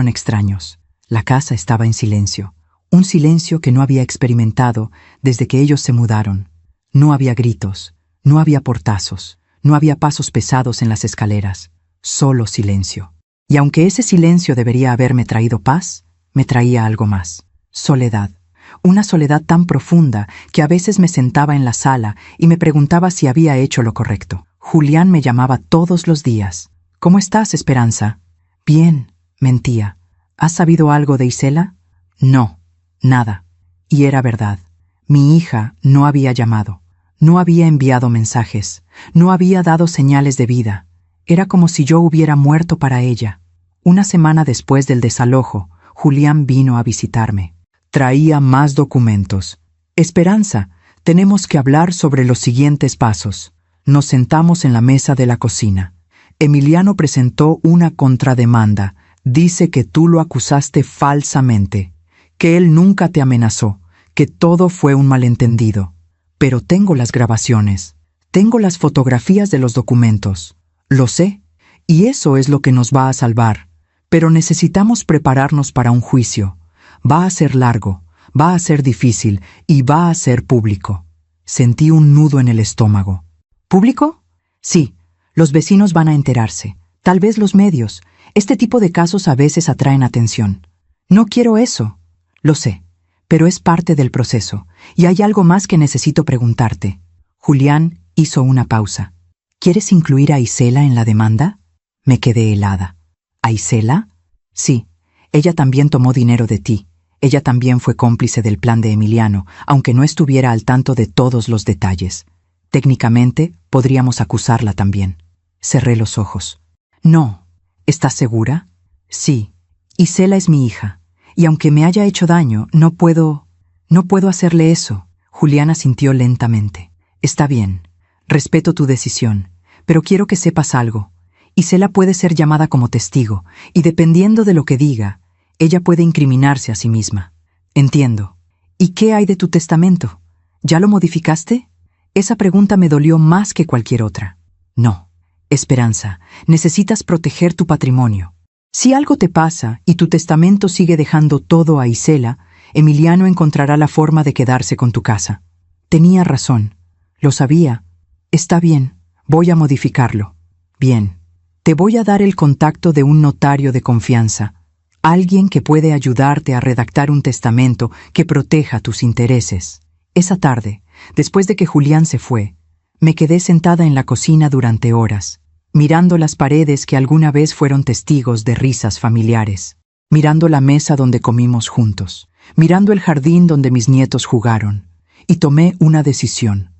extraños. La casa estaba en silencio, un silencio que no había experimentado desde que ellos se mudaron. No había gritos, no había portazos, no había pasos pesados en las escaleras, solo silencio. Y aunque ese silencio debería haberme traído paz, me traía algo más: soledad. Una soledad tan profunda que a veces me sentaba en la sala y me preguntaba si había hecho lo correcto. Julián me llamaba todos los días. ¿Cómo estás, Esperanza? Bien, mentía. ¿Has sabido algo de Isela? No, nada. Y era verdad. Mi hija no había llamado, no había enviado mensajes, no había dado señales de vida. Era como si yo hubiera muerto para ella. Una semana después del desalojo, Julián vino a visitarme. Traía más documentos. Esperanza, tenemos que hablar sobre los siguientes pasos. Nos sentamos en la mesa de la cocina. Emiliano presentó una contrademanda. Dice que tú lo acusaste falsamente, que él nunca te amenazó, que todo fue un malentendido. Pero tengo las grabaciones, tengo las fotografías de los documentos. Lo sé, y eso es lo que nos va a salvar. Pero necesitamos prepararnos para un juicio. Va a ser largo, va a ser difícil y va a ser público. Sentí un nudo en el estómago. ¿Público? Sí, los vecinos van a enterarse, tal vez los medios. Este tipo de casos a veces atraen atención. No quiero eso. Lo sé, pero es parte del proceso, y hay algo más que necesito preguntarte. Julián hizo una pausa. ¿Quieres incluir a Isela en la demanda? Me quedé helada. ¿A Isela? Sí, ella también tomó dinero de ti. Ella también fue cómplice del plan de Emiliano, aunque no estuviera al tanto de todos los detalles. Técnicamente, podríamos acusarla también. Cerré los ojos. No. ¿Estás segura? Sí. Isela es mi hija, y aunque me haya hecho daño, no puedo hacerle eso. Julián asintió lentamente. Está bien. Respeto tu decisión, pero quiero que sepas algo. Isela puede ser llamada como testigo, y dependiendo de lo que diga, ella puede incriminarse a sí misma. Entiendo. ¿Y qué hay de tu testamento? ¿Ya lo modificaste? Esa pregunta me dolió más que cualquier otra. No. Esperanza, necesitas proteger tu patrimonio. Si algo te pasa y tu testamento sigue dejando todo a Isela, Emiliano encontrará la forma de quedarse con tu casa. Tenía razón. Lo sabía. Está bien, voy a modificarlo. Bien. Te voy a dar el contacto de un notario de confianza, alguien que puede ayudarte a redactar un testamento que proteja tus intereses. Esa tarde, después de que Julián se fue, me quedé sentada en la cocina durante horas, mirando las paredes que alguna vez fueron testigos de risas familiares, mirando la mesa donde comimos juntos, mirando el jardín donde mis nietos jugaron, y tomé una decisión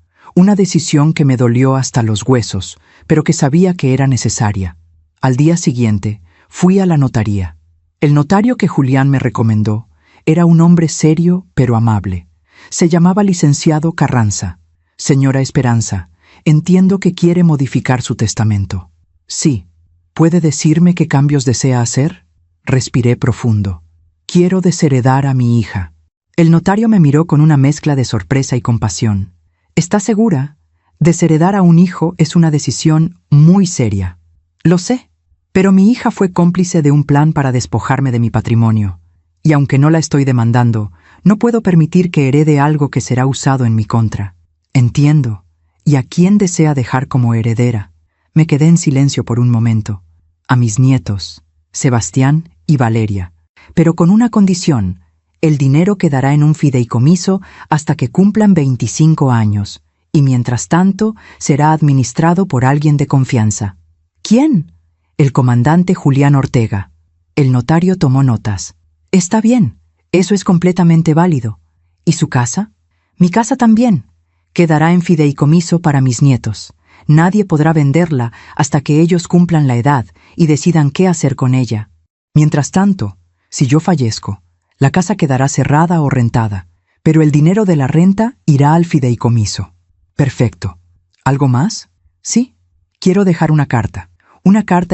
que me dolió hasta los huesos, pero que sabía que era necesaria. Al día siguiente, fui a la notaría. El notario que Julián me recomendó era un hombre serio pero amable. Se llamaba licenciado Carranza. Señora Esperanza, entiendo que quiere modificar su testamento. Sí. ¿Puede decirme qué cambios desea hacer? Respiré profundo. Quiero desheredar a mi hija. El notario me miró con una mezcla de sorpresa y compasión. ¿Está segura? Desheredar a un hijo es una decisión muy seria. Lo sé, pero mi hija fue cómplice de un plan para despojarme de mi patrimonio, y aunque no la estoy demandando, no puedo permitir que herede algo que será usado en mi contra. Entiendo. ¿Y a quién desea dejar como heredera? Me quedé en silencio por un momento. A mis nietos, Sebastián y Valeria, pero con una condición: el dinero quedará en un fideicomiso hasta que cumplan 25 años, y mientras tanto será administrado por alguien de confianza. ¿Quién? El comandante Julián Ortega. El notario tomó notas. Está bien, eso es completamente válido. ¿Y su casa? Mi casa también. Quedará en fideicomiso para mis nietos. Nadie podrá venderla hasta que ellos cumplan la edad y decidan qué hacer con ella. Mientras tanto, si yo fallezco, la casa quedará cerrada o rentada, pero el dinero de la renta irá al fideicomiso. Perfecto. ¿Algo más? Sí. Quiero dejar una carta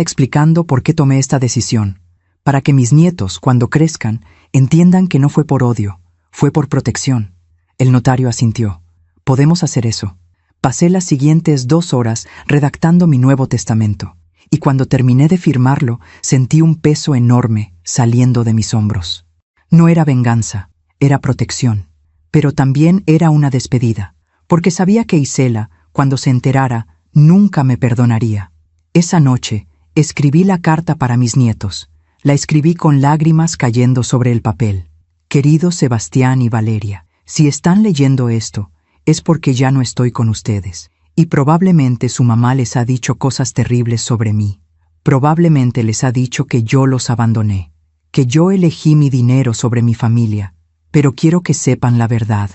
explicando por qué tomé esta decisión, para que mis nietos, cuando crezcan, entiendan que no fue por odio, fue por protección. El notario asintió. Podemos hacer eso. Pasé las siguientes 2 horas redactando mi nuevo testamento, y cuando terminé de firmarlo, sentí un peso enorme saliendo de mis hombros. No era venganza, era protección, pero también era una despedida, porque sabía que Isela, cuando se enterara, nunca me perdonaría. Esa noche, escribí la carta para mis nietos. La escribí con lágrimas cayendo sobre el papel. Queridos Sebastián y Valeria, si están leyendo esto, es porque ya no estoy con ustedes, y probablemente su mamá les ha dicho cosas terribles sobre mí. Probablemente les ha dicho que yo los abandoné, que yo elegí mi dinero sobre mi familia, pero quiero que sepan la verdad.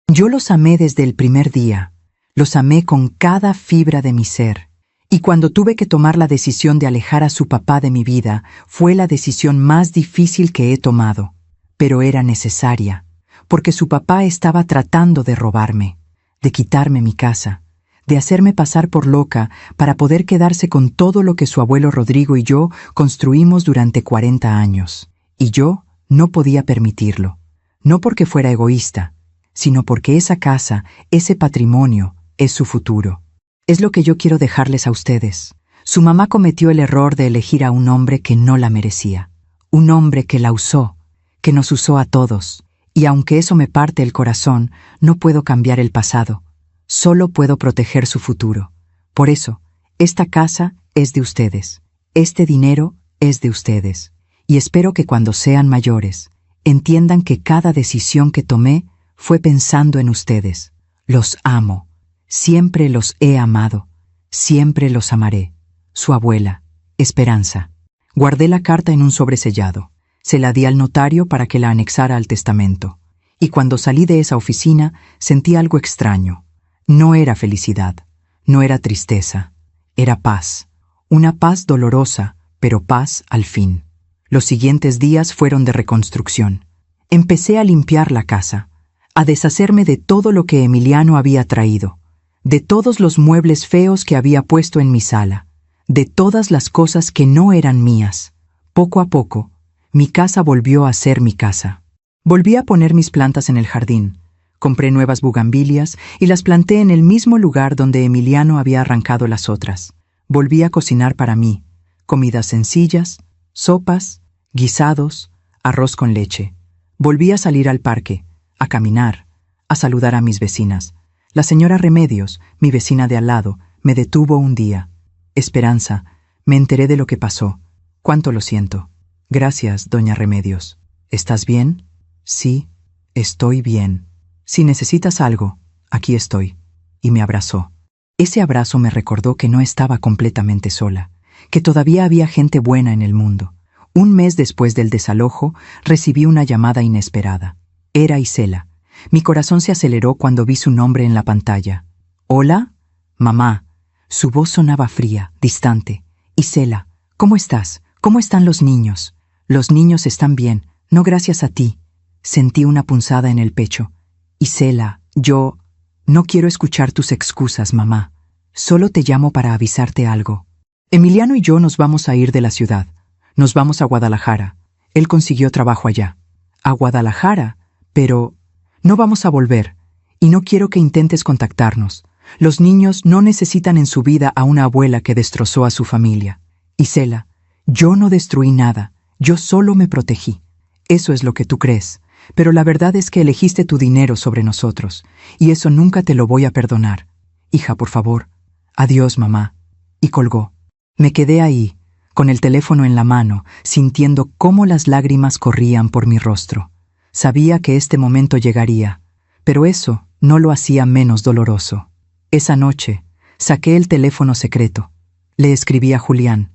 Yo los amé desde el primer día, los amé con cada fibra de mi ser, y cuando tuve que tomar la decisión de alejar a su papá de mi vida, fue la decisión más difícil que he tomado, pero era necesaria, porque su papá estaba tratando de robarme, de quitarme mi casa, de hacerme pasar por loca para poder quedarse con todo lo que su abuelo Rodrigo y yo construimos durante 40 años. Y yo no podía permitirlo, no porque fuera egoísta, sino porque esa casa, ese patrimonio, es su futuro. Es lo que yo quiero dejarles a ustedes. Su mamá cometió el error de elegir a un hombre que no la merecía, un hombre que la usó, que nos usó a todos, y aunque eso me parte el corazón, no puedo cambiar el pasado, solo puedo proteger su futuro. Por eso, esta casa es de ustedes, este dinero es de ustedes, y espero que cuando sean mayores, entiendan que cada decisión que tomé fue pensando en ustedes. Los amo, siempre los he amado, siempre los amaré. Su abuela, Esperanza. Guardé la carta en un sobresellado. Se la di al notario para que la anexara al testamento. Y cuando salí de esa oficina, sentí algo extraño. No era felicidad, no era tristeza, era paz. Una paz dolorosa, pero paz al fin. Los siguientes días fueron de reconstrucción. Empecé a limpiar la casa, a deshacerme de todo lo que Emiliano había traído, de todos los muebles feos que había puesto en mi sala, de todas las cosas que no eran mías. Poco a poco, mi casa volvió a ser mi casa. Volví a poner mis plantas en el jardín. Compré nuevas bugambilias y las planté en el mismo lugar donde Emiliano había arrancado las otras. Volví a cocinar para mí, comidas sencillas, sopas, guisados, arroz con leche. Volví a salir al parque, a caminar, a saludar a mis vecinas. La señora Remedios, mi vecina de al lado, me detuvo un día. Esperanza, me enteré de lo que pasó. Cuánto lo siento. Gracias, doña Remedios. ¿Estás bien? Sí, estoy bien. Si necesitas algo, aquí estoy. Y me abrazó. Ese abrazo me recordó que no estaba completamente sola, que todavía había gente buena en el mundo. Un mes después del desalojo, recibí una llamada inesperada. Era Isela. Mi corazón se aceleró cuando vi su nombre en la pantalla. ¿Hola? Mamá. Su voz sonaba fría, distante. Isela, ¿cómo estás? ¿Cómo están los niños? Los niños están bien, no gracias a ti. Sentí una punzada en el pecho. Isela, yo... No quiero escuchar tus excusas, mamá. Solo te llamo para avisarte algo. Emiliano y yo nos vamos a ir de la ciudad. Nos vamos a Guadalajara. Él consiguió trabajo allá. ¿A Guadalajara? Pero... No vamos a volver. Y no quiero que intentes contactarnos. Los niños no necesitan en su vida a una abuela que destrozó a su familia. Isela, yo no destruí nada, yo solo me protegí. Eso es lo que tú crees, pero la verdad es que elegiste tu dinero sobre nosotros, y eso nunca te lo voy a perdonar. Hija, por favor. Adiós, mamá. Y colgó. Me quedé ahí, con el teléfono en la mano, sintiendo cómo las lágrimas corrían por mi rostro. Sabía que este momento llegaría, pero eso no lo hacía menos doloroso. Esa noche, saqué el teléfono secreto. Le escribí a Julián.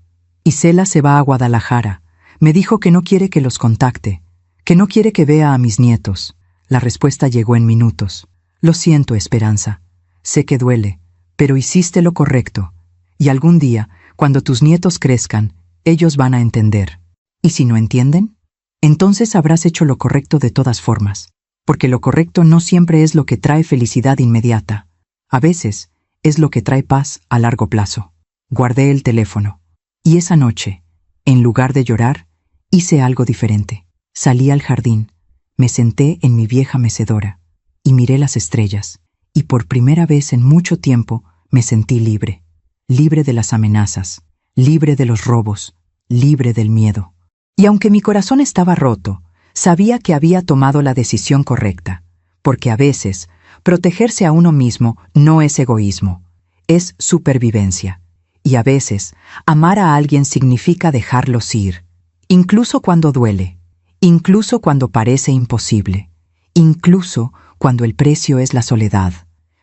Isela se va a Guadalajara. Me dijo que no quiere que los contacte, que no quiere que vea a mis nietos. La respuesta llegó en minutos. Lo siento, Esperanza. Sé que duele, pero hiciste lo correcto. Y algún día, cuando tus nietos crezcan, ellos van a entender. ¿Y si no entienden? Entonces habrás hecho lo correcto de todas formas, porque lo correcto no siempre es lo que trae felicidad inmediata. A veces, es lo que trae paz a largo plazo. Guardé el teléfono. Y esa noche, en lugar de llorar, hice algo diferente. Salí al jardín, me senté en mi vieja mecedora y miré las estrellas, y por primera vez en mucho tiempo me sentí libre. Libre de las amenazas, libre de los robos, libre del miedo. Y aunque mi corazón estaba roto, sabía que había tomado la decisión correcta, porque a veces, protegerse a uno mismo no es egoísmo, es supervivencia. Y a veces, amar a alguien significa dejarlos ir, incluso cuando duele, incluso cuando parece imposible, incluso cuando el precio es la soledad.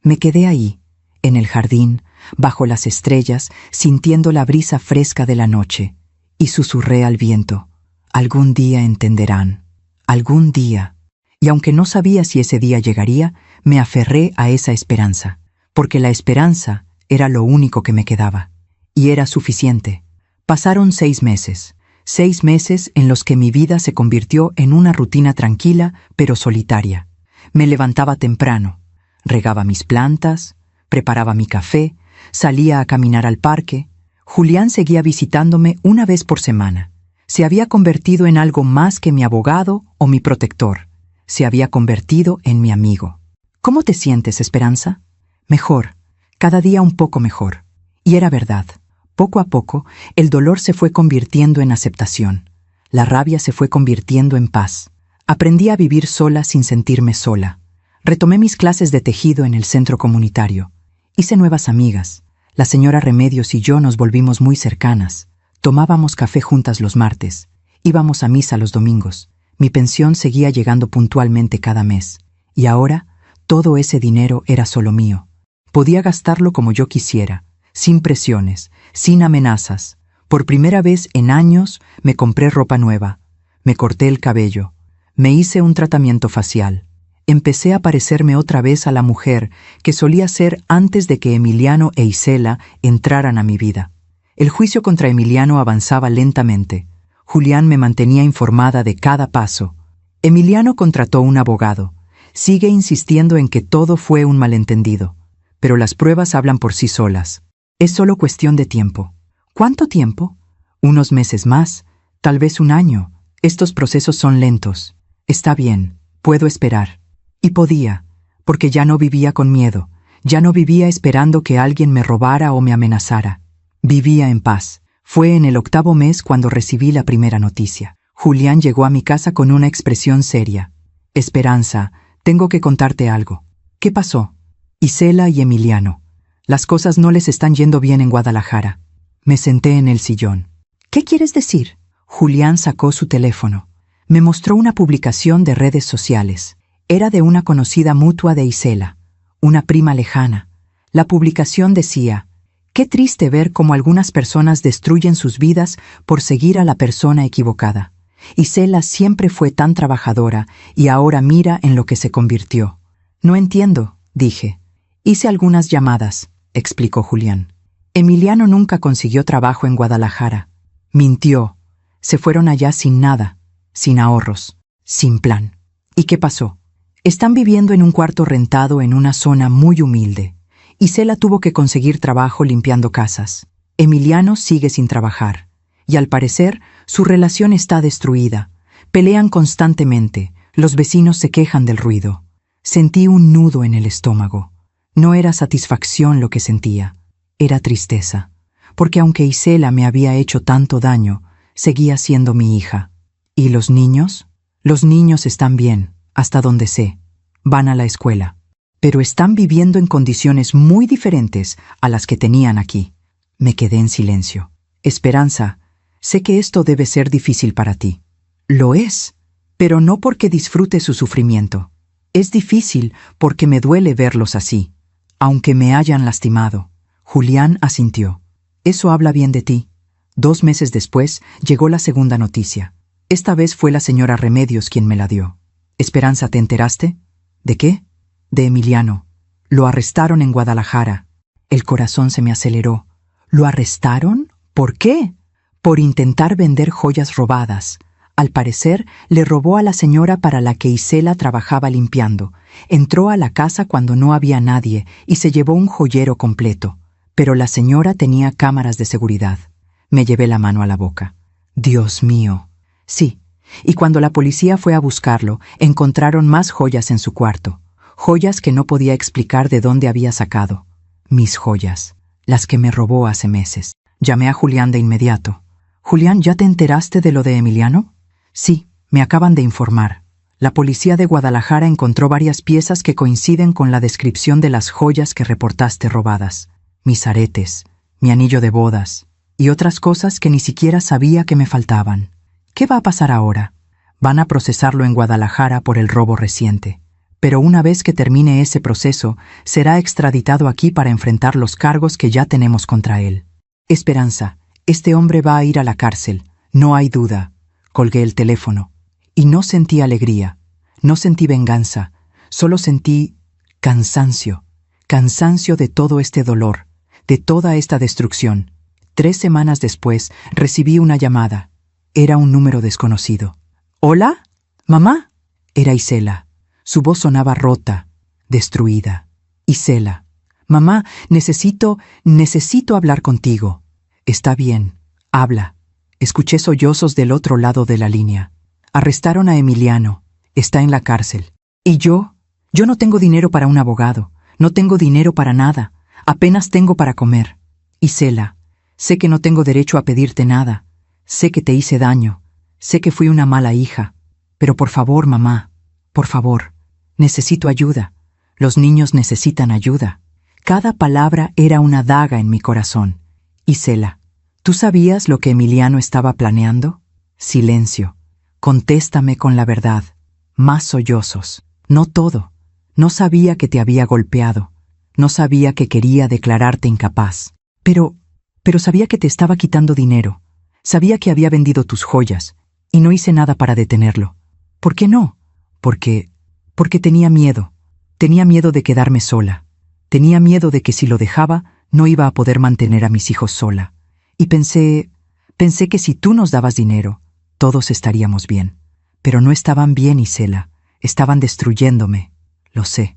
Me quedé ahí, en el jardín, bajo las estrellas, sintiendo la brisa fresca de la noche, y susurré al viento: algún día entenderán, algún día. Y aunque no sabía si ese día llegaría, me aferré a esa esperanza, porque la esperanza era lo único que me quedaba. Y era suficiente. Pasaron 6 meses, 6 meses en los que mi vida se convirtió en una rutina tranquila, pero solitaria. Me levantaba temprano, regaba mis plantas, preparaba mi café, salía a caminar al parque. Julián seguía visitándome una vez por semana. Se había convertido en algo más que mi abogado o mi protector. Se había convertido en mi amigo. ¿Cómo te sientes, Esperanza? Mejor, cada día un poco mejor. Y era verdad. Poco a poco, el dolor se fue convirtiendo en aceptación. La rabia se fue convirtiendo en paz. Aprendí a vivir sola sin sentirme sola. Retomé mis clases de tejido en el centro comunitario. Hice nuevas amigas. La señora Remedios y yo nos volvimos muy cercanas. Tomábamos café juntas los martes. Íbamos a misa los domingos. Mi pensión seguía llegando puntualmente cada mes. Y ahora, todo ese dinero era solo mío. Podía gastarlo como yo quisiera, sin presiones, sin amenazas. Por primera vez en años me compré ropa nueva, me corté el cabello, me hice un tratamiento facial. Empecé a parecerme otra vez a la mujer que solía ser antes de que Emiliano e Isela entraran a mi vida. El juicio contra Emiliano avanzaba lentamente. Julián me mantenía informada de cada paso. Emiliano contrató un abogado. Sigue insistiendo en que todo fue un malentendido, pero las pruebas hablan por sí solas. Es solo cuestión de tiempo. ¿Cuánto tiempo? Unos meses más, tal vez un año. Estos procesos son lentos. Está bien, puedo esperar. Y podía, porque ya no vivía con miedo, ya no vivía esperando que alguien me robara o me amenazara. Vivía en paz. Fue en el 8º mes cuando recibí la primera noticia. Julián llegó a mi casa con una expresión seria. Esperanza, tengo que contarte algo. ¿Qué pasó? Isela y Emiliano. Las cosas no les están yendo bien en Guadalajara. Me senté en el sillón. ¿Qué quieres decir? Julián sacó su teléfono. Me mostró una publicación de redes sociales. Era de una conocida mutua de Isela, una prima lejana. La publicación decía: qué triste ver cómo algunas personas destruyen sus vidas por seguir a la persona equivocada. Isela siempre fue tan trabajadora y ahora mira en lo que se convirtió. No entiendo, dije. Hice algunas llamadas, explicó Julián. Emiliano nunca consiguió trabajo en Guadalajara. Mintió. Se fueron allá sin nada, sin ahorros, sin plan. ¿Y qué pasó? Están viviendo en un cuarto rentado en una zona muy humilde. Isela tuvo que conseguir trabajo limpiando casas. Emiliano sigue sin trabajar. Y al parecer, su relación está destruida. Pelean constantemente. Los vecinos se quejan del ruido. Sentí un nudo en el estómago. No era satisfacción lo que sentía. Era tristeza. porque aunque Isela me había hecho tanto daño, seguía siendo mi hija. ¿Y los niños? Los niños están bien, hasta donde sé. Van a la escuela. Pero están viviendo en condiciones muy diferentes a las que tenían aquí. Me quedé en silencio. Esperanza, sé que esto debe ser difícil para ti. Lo es, pero no porque disfrute su sufrimiento. Es difícil porque me duele verlos así, aunque me hayan lastimado. Julián asintió. Eso habla bien de ti. 2 meses después llegó la segunda noticia. Esta vez fue la señora Remedios quien me la dio. Esperanza, ¿te enteraste? ¿De qué? De Emiliano. Lo arrestaron en Guadalajara. El corazón se me aceleró. ¿Lo arrestaron? ¿Por qué? Por intentar vender joyas robadas. Al parecer, le robó a la señora para la que Isela trabajaba limpiando. Entró a la casa cuando no había nadie y se llevó un joyero completo. Pero la señora tenía cámaras de seguridad. Me llevé la mano a la boca. Dios mío. Sí, y cuando la policía fue a buscarlo, encontraron más joyas en su cuarto. Joyas que no podía explicar de dónde había sacado. Mis joyas, las que me robó hace meses. Llamé a Julián de inmediato. Julián, ¿ya te enteraste de lo de Emiliano? Sí, me acaban de informar. La policía de Guadalajara encontró varias piezas que coinciden con la descripción de las joyas que reportaste robadas. Mis aretes, mi anillo de bodas y otras cosas que ni siquiera sabía que me faltaban. ¿Qué va a pasar ahora? Van a procesarlo en Guadalajara por el robo reciente. Pero una vez que termine ese proceso, será extraditado aquí para enfrentar los cargos que ya tenemos contra él. Esperanza, este hombre va a ir a la cárcel, no hay duda. Colgué el teléfono. Y no sentí alegría, no sentí venganza, solo sentí cansancio. Cansancio de todo este dolor, de toda esta destrucción. 3 semanas después, recibí una llamada. Era un número desconocido. ¿Hola? ¿Mamá? Era Isela. Su voz sonaba rota, destruida. Isela. Mamá, necesito hablar contigo. Está bien, habla. Escuché sollozos del otro lado de la línea. Arrestaron a Emiliano. Está en la cárcel. ¿Y yo? Yo no tengo dinero para un abogado. No tengo dinero para nada. Apenas tengo para comer. Isela, sé que no tengo derecho a pedirte nada. Sé que te hice daño. Sé que fui una mala hija. Pero por favor, mamá, por favor, necesito ayuda. Los niños necesitan ayuda. Cada palabra era una daga en mi corazón. Isela, ¿tú sabías lo que Emiliano estaba planeando? Silencio. Contéstame con la verdad. Más sollozos. No todo. No sabía que te había golpeado. No sabía que quería declararte incapaz. Pero sabía que te estaba quitando dinero. Sabía que había vendido tus joyas. Y no hice nada para detenerlo. ¿Por qué no? Porque tenía miedo. Tenía miedo de quedarme sola. Tenía miedo de que si lo dejaba, no iba a poder mantener a mis hijos sola. Y pensé que si tú nos dabas dinero, todos estaríamos bien. Pero no estaban bien, Isela. Estaban destruyéndome. Lo sé,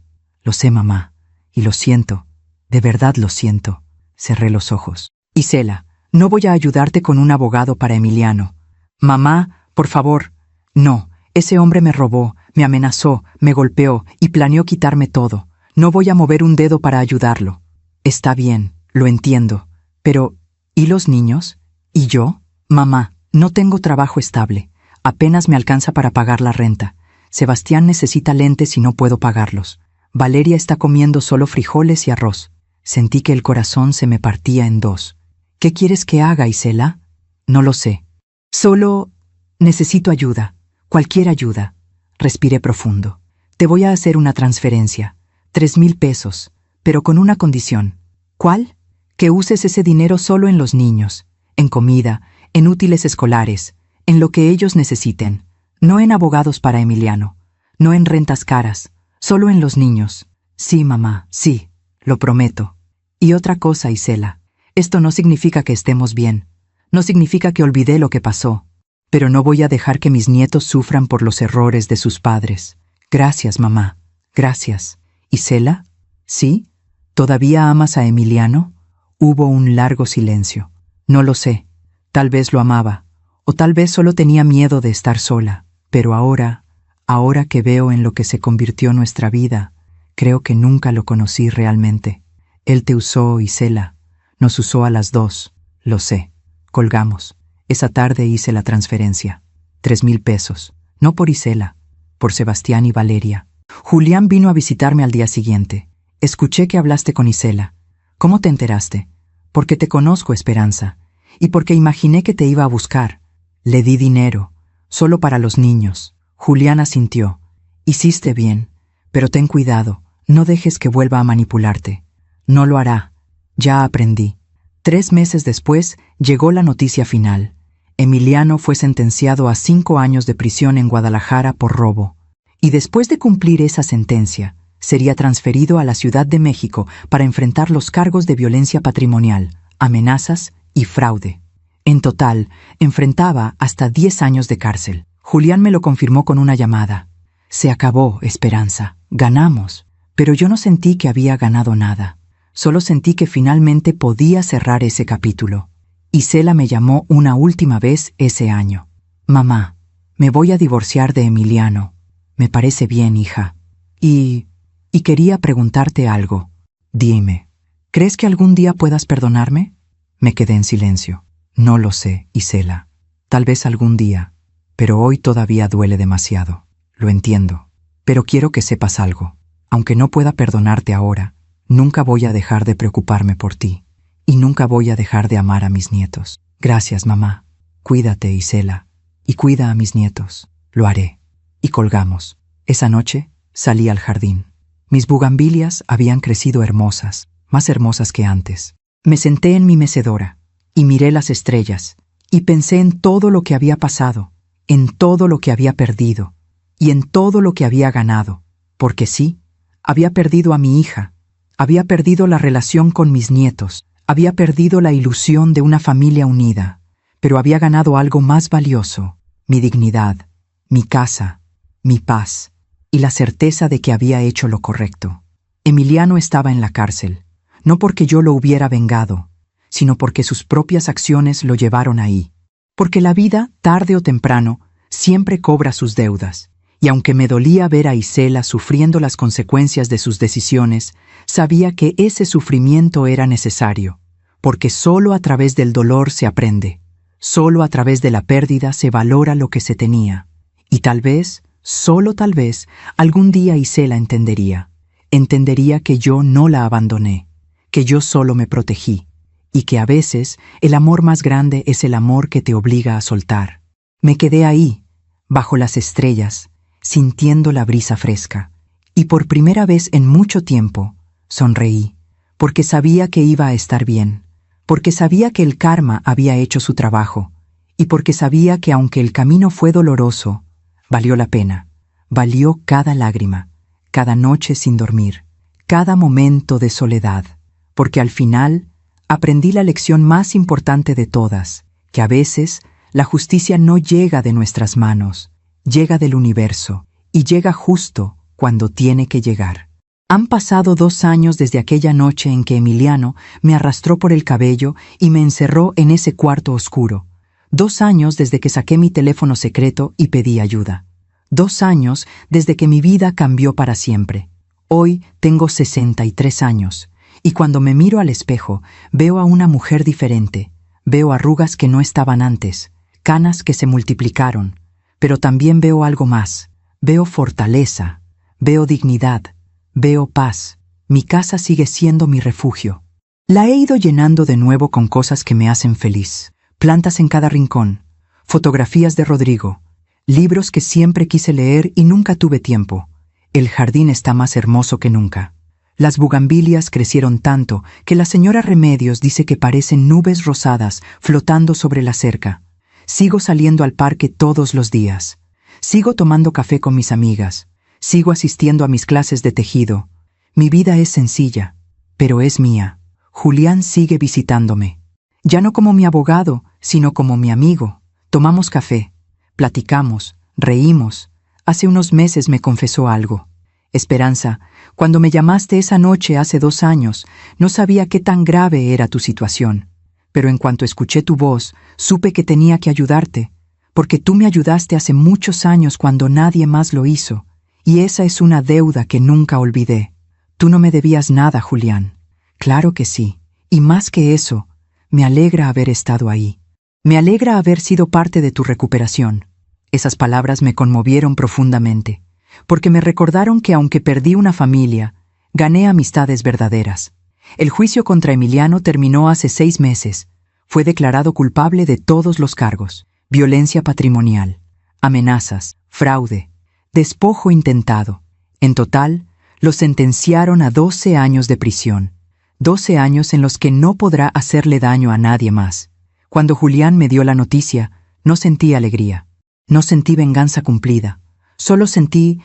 mamá. Y lo siento. De verdad lo siento. Cerré los ojos. Isela, no voy a ayudarte con un abogado para Emiliano. Mamá, por favor. No, ese hombre me robó, me amenazó, me golpeó y planeó quitarme todo. No voy a mover un dedo para ayudarlo. Está bien, lo entiendo. Pero, ¿y los niños? ¿Y yo? Mamá, no tengo trabajo estable. Apenas me alcanza para pagar la renta. Sebastián necesita lentes y no puedo pagarlos. Valeria está comiendo solo frijoles y arroz. Sentí que el corazón se me partía en 2. ¿Qué quieres que haga, Isela? No lo sé. Solo necesito ayuda. Cualquier ayuda. Respiré profundo. Te voy a hacer una transferencia. 3,000 pesos. Pero con una condición. ¿Cuál? Que uses ese dinero solo en los niños. En comida, en útiles escolares, en lo que ellos necesiten. No en abogados para Emiliano. No en rentas caras. Solo en los niños. Sí, mamá, sí. Lo prometo. Y otra cosa, Isela. Esto no significa que estemos bien. No significa que olvidé lo que pasó. Pero no voy a dejar que mis nietos sufran por los errores de sus padres. Gracias, mamá. Gracias. ¿Isela? ¿Sí? ¿Todavía amas a Emiliano? Hubo un largo silencio. No lo sé. Tal vez lo amaba. O tal vez solo tenía miedo de estar sola. Pero ahora que veo en lo que se convirtió nuestra vida, creo que nunca lo conocí realmente. Él te usó, Isela. Nos usó a las 2. Lo sé. Colgamos. Esa tarde hice la transferencia. 3,000 pesos. No por Isela, por Sebastián y Valeria. Julián vino a visitarme al día siguiente. Escuché que hablaste con Isela. ¿Cómo te enteraste? Porque te conozco, Esperanza, y porque imaginé que te iba a buscar. Le di dinero, solo para los niños. Julián asintió. Hiciste bien, pero ten cuidado, no dejes que vuelva a manipularte. No lo hará. Ya aprendí. 3 meses después llegó la noticia final. Emiliano fue sentenciado a 5 años de prisión en Guadalajara por robo. Y después de cumplir esa sentencia, sería transferido a la Ciudad de México para enfrentar los cargos de violencia patrimonial, amenazas y fraude. En total, enfrentaba hasta 10 años de cárcel. Julián me lo confirmó con una llamada. Se acabó, Esperanza. Ganamos. Pero yo no sentí que había ganado nada. Solo sentí que finalmente podía cerrar ese capítulo. Isela me llamó una última vez ese año. Mamá, me voy a divorciar de Emiliano. Me parece bien, hija. Y quería preguntarte algo. Dime, ¿crees que algún día puedas perdonarme? Me quedé en silencio. No lo sé, Isela. Tal vez algún día, pero hoy todavía duele demasiado. Lo entiendo. Pero quiero que sepas algo. Aunque no pueda perdonarte ahora, nunca voy a dejar de preocuparme por ti. Y nunca voy a dejar de amar a mis nietos. Gracias, mamá. Cuídate, Isela. Y cuida a mis nietos. Lo haré. Y colgamos. Esa noche salí al jardín. Mis bugambilias habían crecido hermosas, más hermosas que antes. Me senté en mi mecedora y miré las estrellas y pensé en todo lo que había pasado, en todo lo que había perdido y en todo lo que había ganado. Porque sí, había perdido a mi hija, había perdido la relación con mis nietos, había perdido la ilusión de una familia unida, pero había ganado algo más valioso: mi dignidad, mi casa, mi paz y la certeza de que había hecho lo correcto. Emiliano estaba en la cárcel, no porque yo lo hubiera vengado, sino porque sus propias acciones lo llevaron ahí. Porque la vida, tarde o temprano, siempre cobra sus deudas, y aunque me dolía ver a Isela sufriendo las consecuencias de sus decisiones, sabía que ese sufrimiento era necesario, porque solo a través del dolor se aprende, solo a través de la pérdida se valora lo que se tenía, y tal vez, solo tal vez, algún día Isela entendería que yo no la abandoné, que yo solo me protegí, y que a veces el amor más grande es el amor que te obliga a soltar. Me quedé ahí, bajo las estrellas, sintiendo la brisa fresca, y por primera vez en mucho tiempo sonreí, porque sabía que iba a estar bien, porque sabía que el karma había hecho su trabajo, y porque sabía que aunque el camino fue doloroso, valió la pena, valió cada lágrima, cada noche sin dormir, cada momento de soledad, porque al final aprendí la lección más importante de todas, que a veces la justicia no llega de nuestras manos, llega del universo, y llega justo cuando tiene que llegar. Han pasado 2 años desde aquella noche en que Emiliano me arrastró por el cabello y me encerró en ese cuarto oscuro. 2 años desde que saqué mi teléfono secreto y pedí ayuda. 2 años desde que mi vida cambió para siempre. Hoy tengo 63 años, y cuando me miro al espejo, veo a una mujer diferente. Veo arrugas que no estaban antes, canas que se multiplicaron, pero también veo algo más. Veo fortaleza, veo dignidad, veo paz. Mi casa sigue siendo mi refugio. La he ido llenando de nuevo con cosas que me hacen feliz. Plantas en cada rincón, fotografías de Rodrigo, libros que siempre quise leer y nunca tuve tiempo. El jardín está más hermoso que nunca. Las bugambilias crecieron tanto que la señora Remedios dice que parecen nubes rosadas flotando sobre la cerca. Sigo saliendo al parque todos los días. Sigo tomando café con mis amigas. Sigo asistiendo a mis clases de tejido. Mi vida es sencilla, pero es mía. Julián sigue visitándome. Ya no como mi abogado, sino como mi amigo. Tomamos café, platicamos, reímos. Hace unos meses me confesó algo. Esperanza, cuando me llamaste esa noche hace 2 años, no sabía qué tan grave era tu situación. Pero en cuanto escuché tu voz, supe que tenía que ayudarte, porque tú me ayudaste hace muchos años cuando nadie más lo hizo, y esa es una deuda que nunca olvidé. Tú no me debías nada, Julián. Claro que sí, y más que eso, Me alegra haber estado ahí. Me alegra haber sido parte de tu recuperación. Esas palabras me conmovieron profundamente, porque me recordaron que aunque perdí una familia, gané amistades verdaderas. El juicio contra Emiliano terminó hace 6 meses. Fue declarado culpable de todos los cargos: violencia patrimonial, amenazas, fraude, despojo intentado. En total, lo sentenciaron a 12 años de prisión. 12 años en los que no podrá hacerle daño a nadie más. Cuando Julián me dio la noticia, no sentí alegría. No sentí venganza cumplida. Solo sentí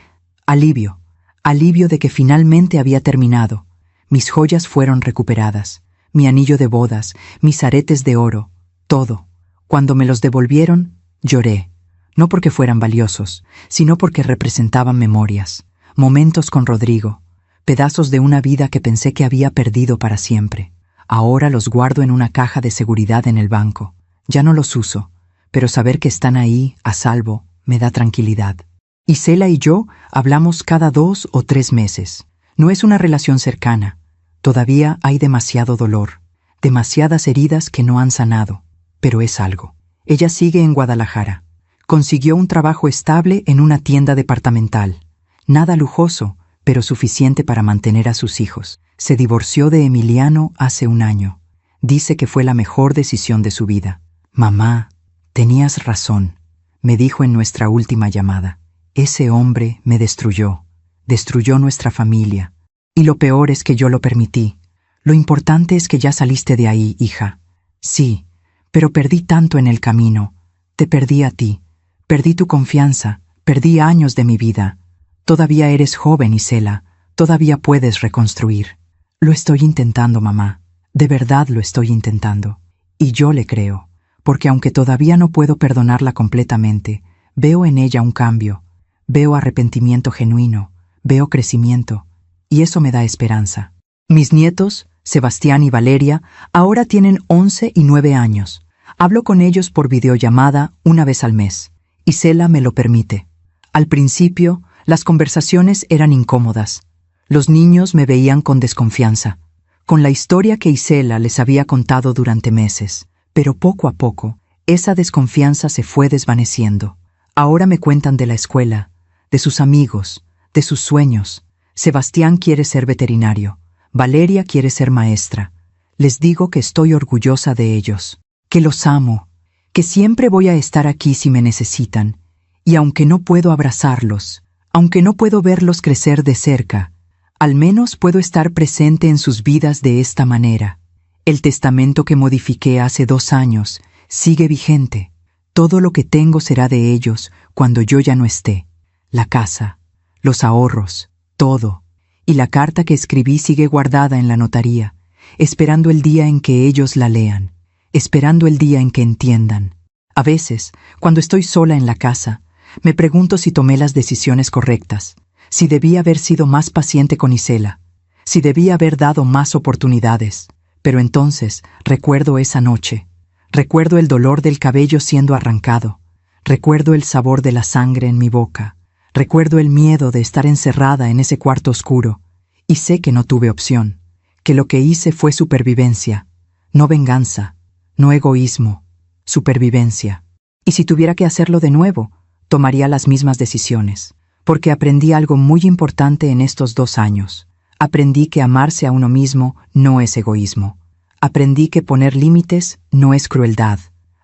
alivio. Alivio de que finalmente había terminado. Mis joyas fueron recuperadas. Mi anillo de bodas, mis aretes de oro, todo. Cuando me los devolvieron, lloré. No porque fueran valiosos, sino porque representaban memorias, momentos con Rodrigo, pedazos de una vida que pensé que había perdido para siempre. Ahora los guardo en una caja de seguridad en el banco. Ya no los uso, pero saber que están ahí, a salvo, me da tranquilidad. Isela y yo hablamos cada 2 o 3 meses. No es una relación cercana. Todavía hay demasiado dolor, demasiadas heridas que no han sanado, pero es algo. Ella sigue en Guadalajara. Consiguió un trabajo estable en una tienda departamental. Nada lujoso, pero suficiente para mantener a sus hijos. Se divorció de Emiliano hace 1 año. Dice que fue la mejor decisión de su vida. Mamá, tenías razón, me dijo en nuestra última llamada. Ese hombre me destruyó nuestra familia. Y lo peor es que yo lo permití. Lo importante es que ya saliste de ahí, hija. Sí, pero perdí tanto en el camino. Te perdí a ti. Perdí tu confianza. Perdí años de mi vida. Todavía eres joven, Isela. Todavía puedes reconstruir. Lo estoy intentando, mamá. De verdad lo estoy intentando. Y yo le creo, porque aunque todavía no puedo perdonarla completamente, veo en ella un cambio. Veo arrepentimiento genuino. Veo crecimiento. Y eso me da esperanza. Mis nietos, Sebastián y Valeria, ahora tienen 11 y 9 años. Hablo con ellos por videollamada 1 vez al mes. Isela me lo permite. Al principio, las conversaciones eran incómodas. Los niños me veían con desconfianza, con la historia que Isela les había contado durante meses. Pero poco a poco, esa desconfianza se fue desvaneciendo. Ahora me cuentan de la escuela, de sus amigos, de sus sueños. Sebastián quiere ser veterinario. Valeria quiere ser maestra. Les digo que estoy orgullosa de ellos, que los amo, que siempre voy a estar aquí si me necesitan. Y aunque no puedo abrazarlos, aunque no puedo verlos crecer de cerca, al menos puedo estar presente en sus vidas de esta manera. El testamento que modifiqué hace 2 años sigue vigente. Todo lo que tengo será de ellos cuando yo ya no esté. La casa, los ahorros, todo. Y la carta que escribí sigue guardada en la notaría, esperando el día en que ellos la lean, esperando el día en que entiendan. A veces, cuando estoy sola en la casa, me pregunto si tomé las decisiones correctas, si debí haber sido más paciente con Isela, si debí haber dado más oportunidades. Pero entonces recuerdo esa noche, recuerdo el dolor del cabello siendo arrancado, recuerdo el sabor de la sangre en mi boca, recuerdo el miedo de estar encerrada en ese cuarto oscuro, y sé que no tuve opción, que lo que hice fue supervivencia, no venganza, no egoísmo, supervivencia. Y si tuviera que hacerlo de nuevo, tomaría las mismas decisiones, porque aprendí algo muy importante en estos 2 años. Aprendí que amarse a uno mismo no es egoísmo. Aprendí que poner límites no es crueldad.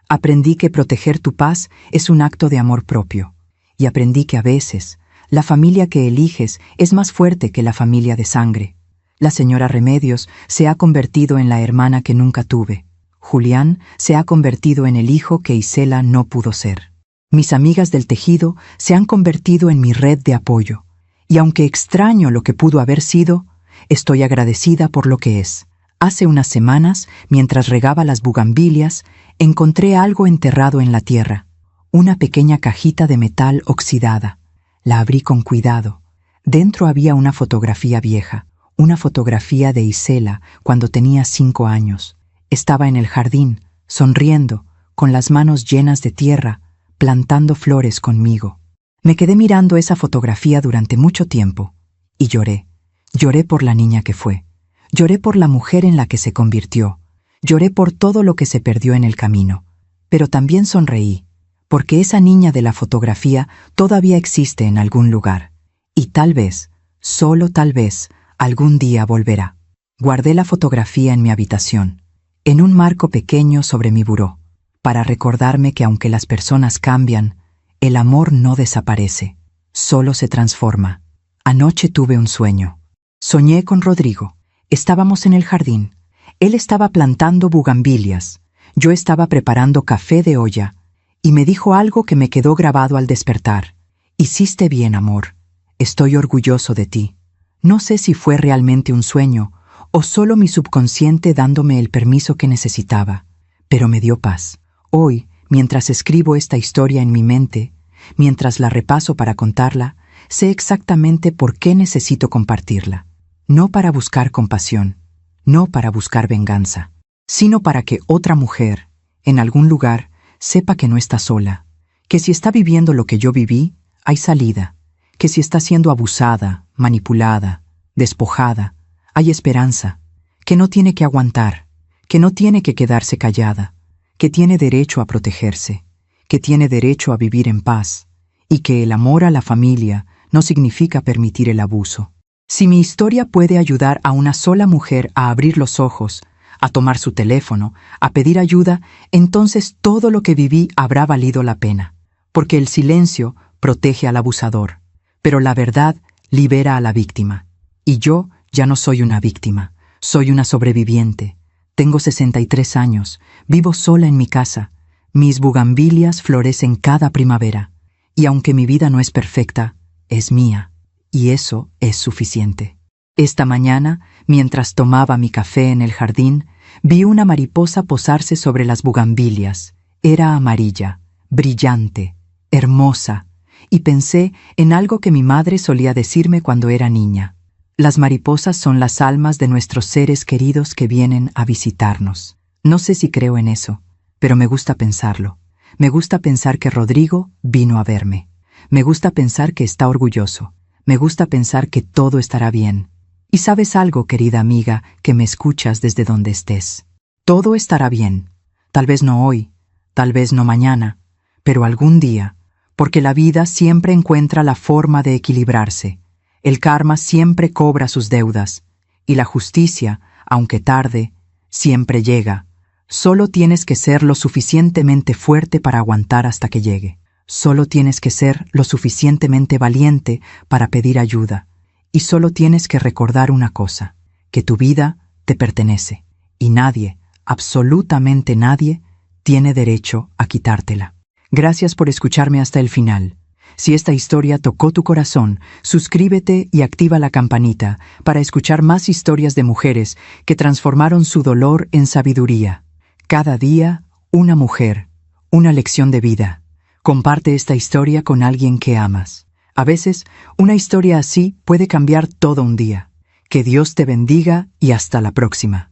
Aprendí que proteger tu paz es un acto de amor propio. Y aprendí que a veces, la familia que eliges es más fuerte que la familia de sangre. La señora Remedios se ha convertido en la hermana que nunca tuve. Julián se ha convertido en el hijo que Isela no pudo ser. Mis amigas del tejido se han convertido en mi red de apoyo. Y aunque extraño lo que pudo haber sido, estoy agradecida por lo que es. Hace unas semanas, mientras regaba las bugambilias, encontré algo enterrado en la tierra. Una pequeña cajita de metal oxidada. La abrí con cuidado. Dentro había una fotografía vieja, una fotografía de Isela cuando tenía 5 años. Estaba en el jardín, sonriendo, con las manos llenas de tierra, plantando flores conmigo. Me quedé mirando esa fotografía durante mucho tiempo y lloré. Lloré por la niña que fue. Lloré por la mujer en la que se convirtió. Lloré por todo lo que se perdió en el camino, pero también sonreí, porque esa niña de la fotografía todavía existe en algún lugar, y tal vez, solo tal vez, algún día volverá. Guardé la fotografía en mi habitación, en un marco pequeño sobre mi buró, para recordarme que aunque las personas cambian, el amor no desaparece, solo se transforma. Anoche tuve un sueño. Soñé con Rodrigo. Estábamos en el jardín. Él estaba plantando bugambilias. Yo estaba preparando café de olla, y me dijo algo que me quedó grabado al despertar. Hiciste bien, amor. Estoy orgulloso de ti. No sé si fue realmente un sueño, o solo mi subconsciente dándome el permiso que necesitaba, pero me dio paz. Hoy, mientras escribo esta historia en mi mente, mientras la repaso para contarla, sé exactamente por qué necesito compartirla. No para buscar compasión, no para buscar venganza, sino para que otra mujer, en algún lugar, sepa que no está sola, que si está viviendo lo que yo viví, hay salida, que si está siendo abusada, manipulada, despojada, hay esperanza, que no tiene que aguantar, que no tiene que quedarse callada, que tiene derecho a protegerse, que tiene derecho a vivir en paz, y que el amor a la familia no significa permitir el abuso. Si mi historia puede ayudar a una sola mujer a abrir los ojos, a tomar su teléfono, a pedir ayuda, entonces todo lo que viví habrá valido la pena, porque el silencio protege al abusador, pero la verdad libera a la víctima. Y yo ya no soy una víctima, soy una sobreviviente. Tengo 63 años, vivo sola en mi casa. Mis bugambilias florecen cada primavera, y aunque mi vida no es perfecta, es mía, y eso es suficiente. Esta mañana, mientras tomaba mi café en el jardín, vi una mariposa posarse sobre las bugambilias. Era amarilla, brillante, hermosa, y pensé en algo que mi madre solía decirme cuando era niña. Las mariposas son las almas de nuestros seres queridos que vienen a visitarnos. No sé si creo en eso, pero me gusta pensarlo. Me gusta pensar que Rodrigo vino a verme. Me gusta pensar que está orgulloso. Me gusta pensar que todo estará bien. Y sabes algo, querida amiga, que me escuchas desde donde estés. Todo estará bien. Tal vez no hoy, tal vez no mañana, pero algún día, porque la vida siempre encuentra la forma de equilibrarse. El karma siempre cobra sus deudas, y la justicia, aunque tarde, siempre llega. Solo tienes que ser lo suficientemente fuerte para aguantar hasta que llegue. Solo tienes que ser lo suficientemente valiente para pedir ayuda. Y solo tienes que recordar una cosa, que tu vida te pertenece, y nadie, absolutamente nadie, tiene derecho a quitártela. Gracias por escucharme hasta el final. Si esta historia tocó tu corazón, suscríbete y activa la campanita para escuchar más historias de mujeres que transformaron su dolor en sabiduría. Cada día, una mujer, una lección de vida. Comparte esta historia con alguien que amas. A veces, una historia así puede cambiar todo un día. Que Dios te bendiga y hasta la próxima.